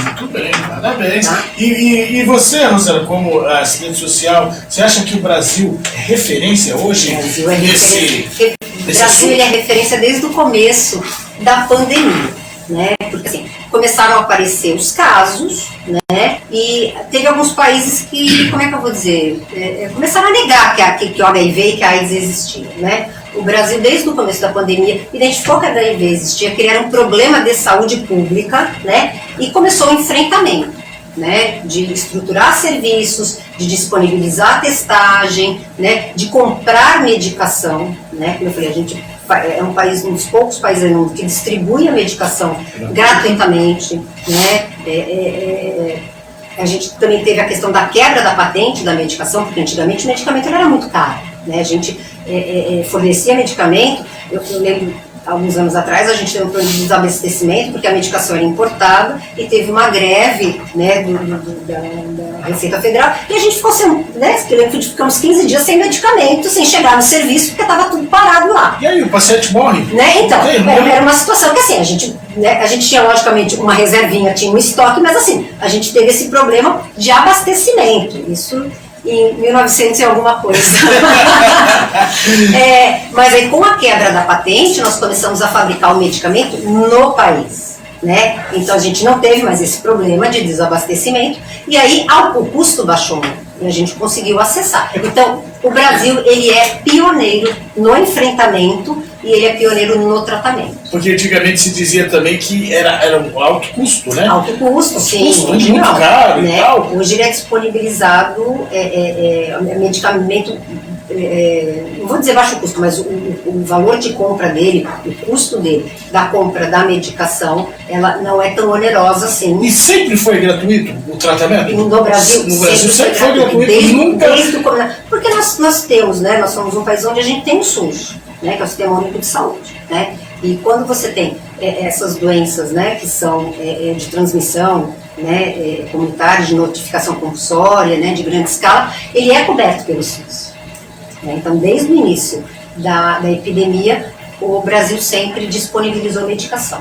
Muito bem, parabéns. Tá. E você, Rosana, como assistente social, você acha que o Brasil é referência hoje O nesse Brasil assunto? ele é referência desde o começo da pandemia, né? Porque assim, começaram a aparecer os casos, né? E teve alguns países que, como é que eu vou dizer, começaram a negar que o HIV e que a AIDS existia, né? O Brasil, desde o começo da pandemia, identificou que a HIV existia, que ele era um problema de saúde pública, né? E começou o enfrentamento, né? De estruturar serviços, de disponibilizar testagem, né? De comprar medicação, né? Como eu falei, a gente é um país, um dos poucos países no mundo que distribui a medicação gratuitamente, né? A gente também teve a questão da quebra da patente da medicação, porque antigamente o medicamento era muito caro, né? A gente fornecia medicamento, eu lembro, alguns anos atrás, a gente teve um problema de desabastecimento, porque a medicação era importada, e teve uma greve, né, da Receita Federal, e a gente ficou sem, né, ficamos 15 dias sem medicamento, sem chegar no serviço, porque estava tudo parado lá. E aí, o paciente morre? Né? Então, era uma situação que assim, a gente tinha logicamente uma reservinha, tinha um estoque, mas assim, a gente teve esse problema de abastecimento, isso em 1900 e alguma coisa. Mas aí com a quebra da patente, nós começamos a fabricar o medicamento no país, né? Então a gente não teve mais esse problema de desabastecimento, e aí o custo baixou, e a gente conseguiu acessar. Então, o Brasil, ele é pioneiro no enfrentamento e ele é pioneiro no tratamento. Porque antigamente se dizia também que era um alto custo, né? Alto custo, sim. Custo Hoje muito não, caro, né? e tal. Hoje ele é disponibilizado medicamento, não vou dizer baixo custo, mas o valor de compra dele, o custo dele, da compra da medicação, ela não é tão onerosa assim. E sempre foi gratuito o tratamento? No Brasil sempre foi gratuito, nunca... Porque nós temos, né, nós somos um país onde a gente tem o SUS, né, que é o Sistema Único de Saúde, né, e quando você tem essas doenças, né, que são de transmissão, né, comunitária, de notificação compulsória, né, de grande escala, ele é coberto pelo SUS. Né, então, desde o início da epidemia, o Brasil sempre disponibilizou medicação.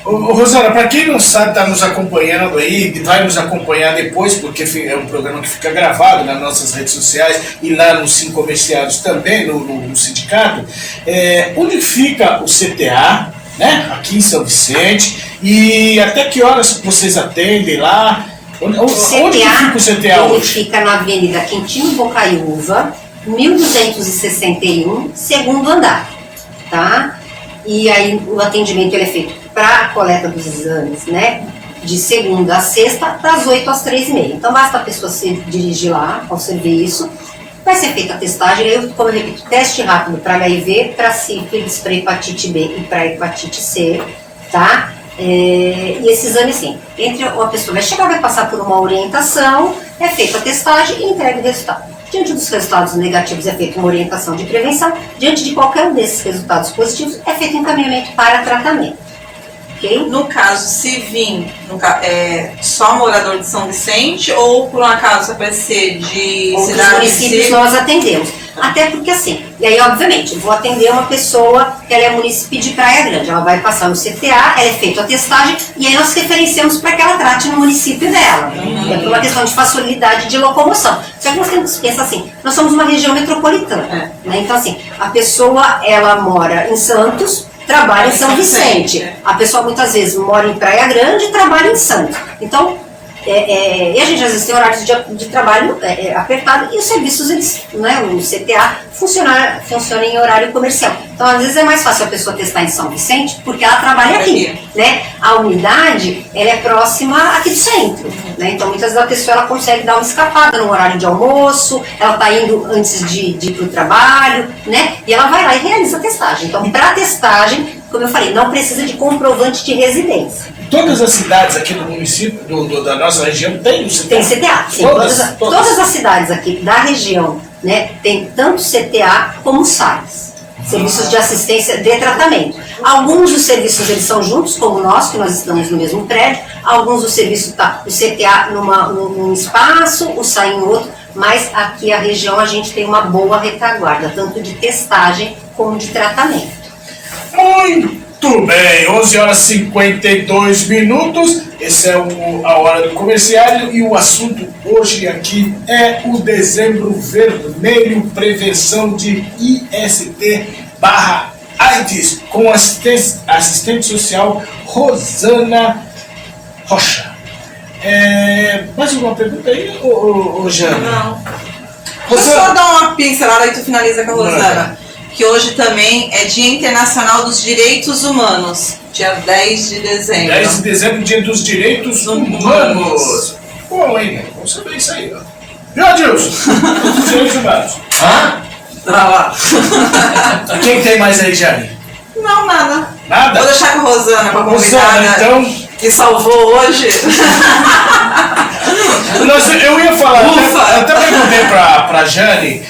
Rosana, para quem não sabe, está nos acompanhando aí, vai nos acompanhar depois, porque é um programa que fica gravado nas nossas redes sociais e lá nos 5 comerciários também, no sindicato, onde fica o CTA, né, aqui em São Vicente, e até que horas vocês atendem lá? Onde fica o CTA hoje? Ele fica na Avenida Quintino Bocaiúva, 1261, segundo andar, tá? E aí o atendimento ele é feito para a coleta dos exames, né, de segunda a sexta, das 8 às 3h30. Então basta a pessoa se dirigir lá ao serviço, vai ser feita a testagem, aí como eu repito, teste rápido para HIV, para sífilis, para hepatite B e para hepatite C, tá? E esse exame, assim, entre a pessoa vai chegar, vai passar por uma orientação, é feita a testagem e entrega o resultado. Diante dos resultados negativos é feita uma orientação de prevenção, diante de qualquer um desses resultados positivos é feito um encaminhamento para tratamento. Okay? No caso, se vir só morador de São Vicente ou por um acaso aparecer de Outros cidade municípios nós atendemos. Até porque assim, e aí obviamente, vou atender uma pessoa que ela é município de Praia Grande, ela vai passar no CTA, ela é feita a testagem e aí nós referenciamos para que ela trate no município dela. É por uma questão de facilidade de locomoção. Só que nós temos que pensar assim, nós somos uma região metropolitana, né? Então assim, a pessoa ela mora em Santos, trabalha em São Vicente. A pessoa muitas vezes mora em Praia Grande e trabalha em Santos. Então, e a gente às vezes tem horários de trabalho apertado e os serviços, eles, né, o CTA funciona em horário comercial. Então, às vezes é mais fácil a pessoa testar em São Vicente porque ela trabalha aqui, né? A unidade, ela é próxima aqui do centro, né? Então, muitas vezes a pessoa ela consegue dar uma escapada no horário de almoço, ela está indo antes de ir para o trabalho, né? E ela vai lá e realiza a testagem. Então, para a testagem, como eu falei, não precisa de comprovante de residência. todas as cidades aqui do município, da nossa região, tem o CTA? Tem CTA, sim. Todas as cidades aqui da região, né, tem tanto CTA como SAIS. Serviços de assistência de tratamento. Alguns dos serviços eles são juntos, como nós, que nós estamos no mesmo prédio. Alguns dos serviços o CTA num espaço, o SAI em outro, mas aqui a região a gente tem uma boa retaguarda, tanto de testagem como de tratamento. Muito bem, 11 horas e 52 minutos, esse é a hora do comerciário e o assunto hoje aqui é o Dezembro Vermelho, prevenção de IST/AIDS, com assistente social Rosana Rocha. Mais uma pergunta aí, Jana? Não. Deixa eu só dar uma pincelada e tu finaliza com a Rosana. Que hoje também é Dia Internacional dos Direitos Humanos, dia 10 de dezembro. 10 de dezembro, Dia dos Direitos Humanos. Bom, hein? Vamos saber isso aí, ó. Viu, Adilson? Os direitos humanos. Tá lá. Quem tem mais aí, Jane? Não, nada. Nada? Vou deixar com a Rosana, com a convidada então... que salvou hoje. Eu ia falar, eu até perguntei pra Jane,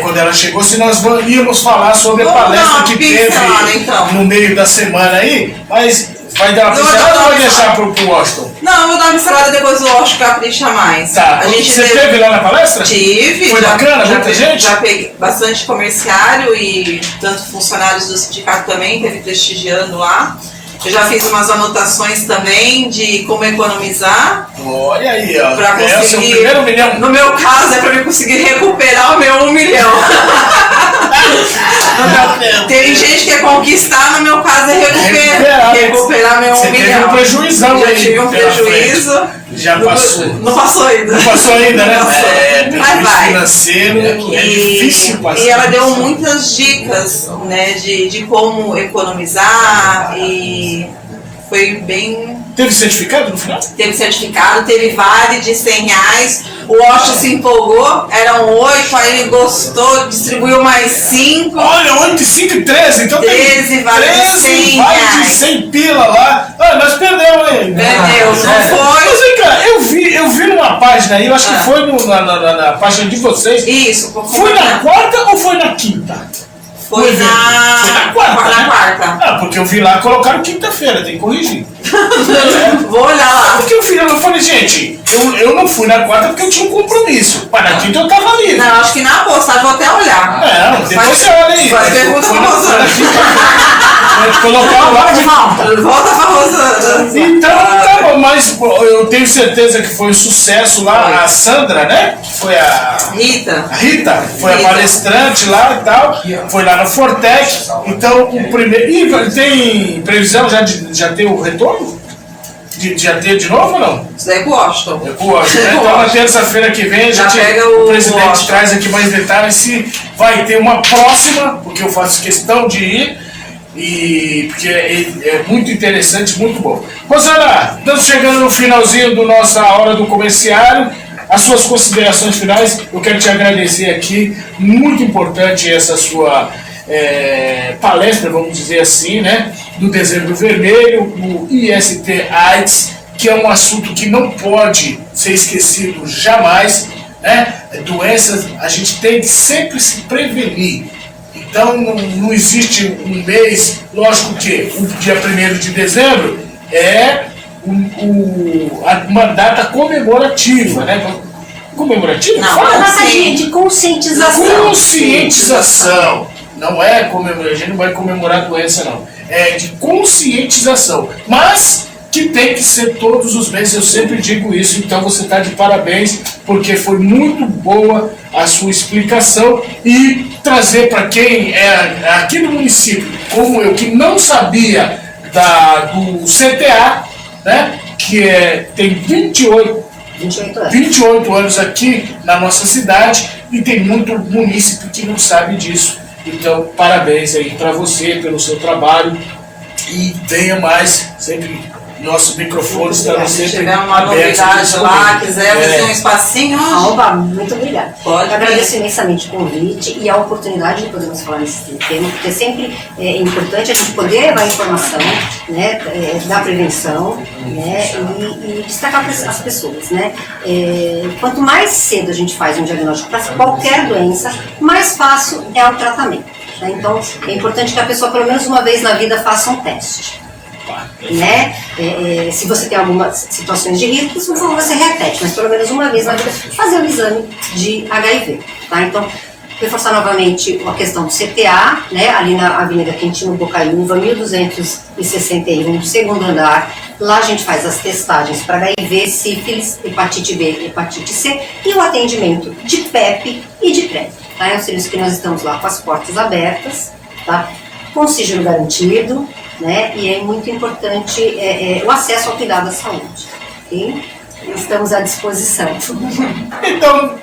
quando ela chegou, se nós íamos falar sobre a palestra que teve então no meio da semana aí, mas vai dar uma pincelada ou vai deixar pro Washington? Não, eu vou dar uma pincelada depois o Washington capricha mais. Tá, você teve lá na palestra? Tive. Foi bacana, muita gente? Já peguei bastante comerciário e tanto funcionários do sindicato também, teve prestigiando lá. Eu já fiz umas anotações também de como economizar. Olha aí, ó. Pra conseguir, é o seu primeiro milhão. No meu caso, é para eu conseguir recuperar o meu 1 milhão. Tem gente que quer conquistar, no meu caso é recuperar meu 1 milhão. Você teve um prejuizão já aí. Já tive um prejuízo. Já passou. Não passou ainda. Não passou ainda, né? Mas financeiro é difícil passar. E ela deu muitas dicas, né, de como economizar e foi bem... Teve certificado no final? Teve certificado, teve vale de R$100. O Washington se empolgou, eram 8, aí ele gostou, distribuiu mais 5. Olha, 8, 5 e 13, então 13 vale de 100 vale reais. de 100 pila lá. Ah, nós perdemos aí. Perdeu, não foi? Mas vem cá, eu vi numa página aí, eu acho que foi na página de vocês. Isso. Foi na quarta ou foi na quinta? Foi na quarta. Na quarta. Ah, porque eu vi lá, colocaram quinta-feira, tem que corrigir. Vou olhar lá. Porque eu falei, gente, eu não fui na quarta porque eu tinha um compromisso. Mas na quinta eu tava livre. Não, acho que na postagem vou até olhar. Não, depois você olha aí. Faz pergunta pra Rosana. Pode colocar lá. Volta pra Rosana. Então, tá bom, mas eu tenho certeza que foi um sucesso lá. A Sandra, né? Que foi a Rita, foi a palestrante lá e tal. Foi lá no Fortec. Então, o primeiro. E tem previsão já ter o retorno? Já ter de novo ou não? Isso daí é pro Washington. É pro Washington, né? Então na terça-feira que vem o presidente traz aqui mais detalhes se vai ter uma próxima, porque eu faço questão de ir, e porque é muito interessante, muito bom. Rosana, estamos chegando no finalzinho da nossa hora do comerciário. As suas considerações finais, eu quero te agradecer aqui, muito importante essa sua palestra, vamos dizer assim, né, do Dezembro Vermelho, o IST/AIDS, que é um assunto que não pode ser esquecido jamais, né? Doenças a gente tem que sempre se prevenir. Então não existe um mês, lógico que o dia 1º de dezembro é uma data comemorativa, né? Comemorativa? Não, é uma data de conscientização. Conscientização. Não é comemorar, a gente não vai comemorar doença, não. É de conscientização. Mas que tem que ser todos os meses, eu sempre digo isso, então você está de parabéns, porque foi muito boa a sua explicação e trazer para quem é aqui no município, como eu, que não sabia do CTA, né, que tem 28 anos aqui na nossa cidade e tem muito munícipe que não sabe disso. Então, parabéns aí para você pelo seu trabalho e venha mais, sempre Nosso microfone estará Se sempre tiver uma aberto. novidade lá, quiser ter um espacinho, Oba, muito obrigada. Pode Eu agradeço imensamente o convite e a oportunidade de podermos falar nesse tema, porque sempre é importante a gente poder levar a informação, né, da prevenção, né, e destacar as pessoas, né. Quanto mais cedo a gente faz um diagnóstico para qualquer doença, mais fácil é o tratamento. Tá? Então, é importante que a pessoa, pelo menos uma vez na vida, faça um teste. Né? Se você tem algumas situações de risco, por favor, você repete, mas pelo menos uma vez na vida fazer um exame de HIV. Tá? Então, reforçar novamente a questão do CTA, né? Ali na Avenida Quintino Bocaiúva, 1261, segundo andar. Lá a gente faz as testagens para HIV, sífilis, hepatite B, hepatite C e o atendimento de PEP e de PrEP. Tá? É um serviço que nós estamos lá com as portas abertas, tá? Com sigilo garantido, né? E é muito importante o acesso ao cuidado da saúde. Okay? Estamos à disposição. Então,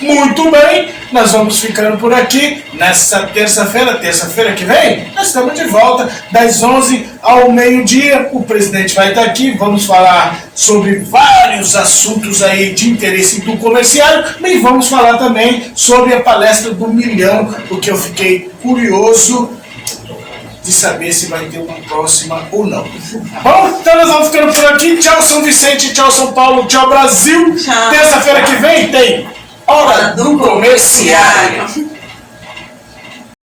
muito bem, nós vamos ficando por aqui. Nesta terça-feira que vem, nós estamos de volta, das 11 ao meio-dia. O presidente vai estar aqui, vamos falar sobre vários assuntos aí de interesse do comerciário e vamos falar também sobre a palestra do milhão, porque eu fiquei curioso de saber se vai ter uma próxima ou não. Bom, então nós vamos ficando por aqui. Tchau, São Vicente, tchau, São Paulo, tchau, Brasil. Tchau. Terça-feira que vem tem Hora do Comerciário.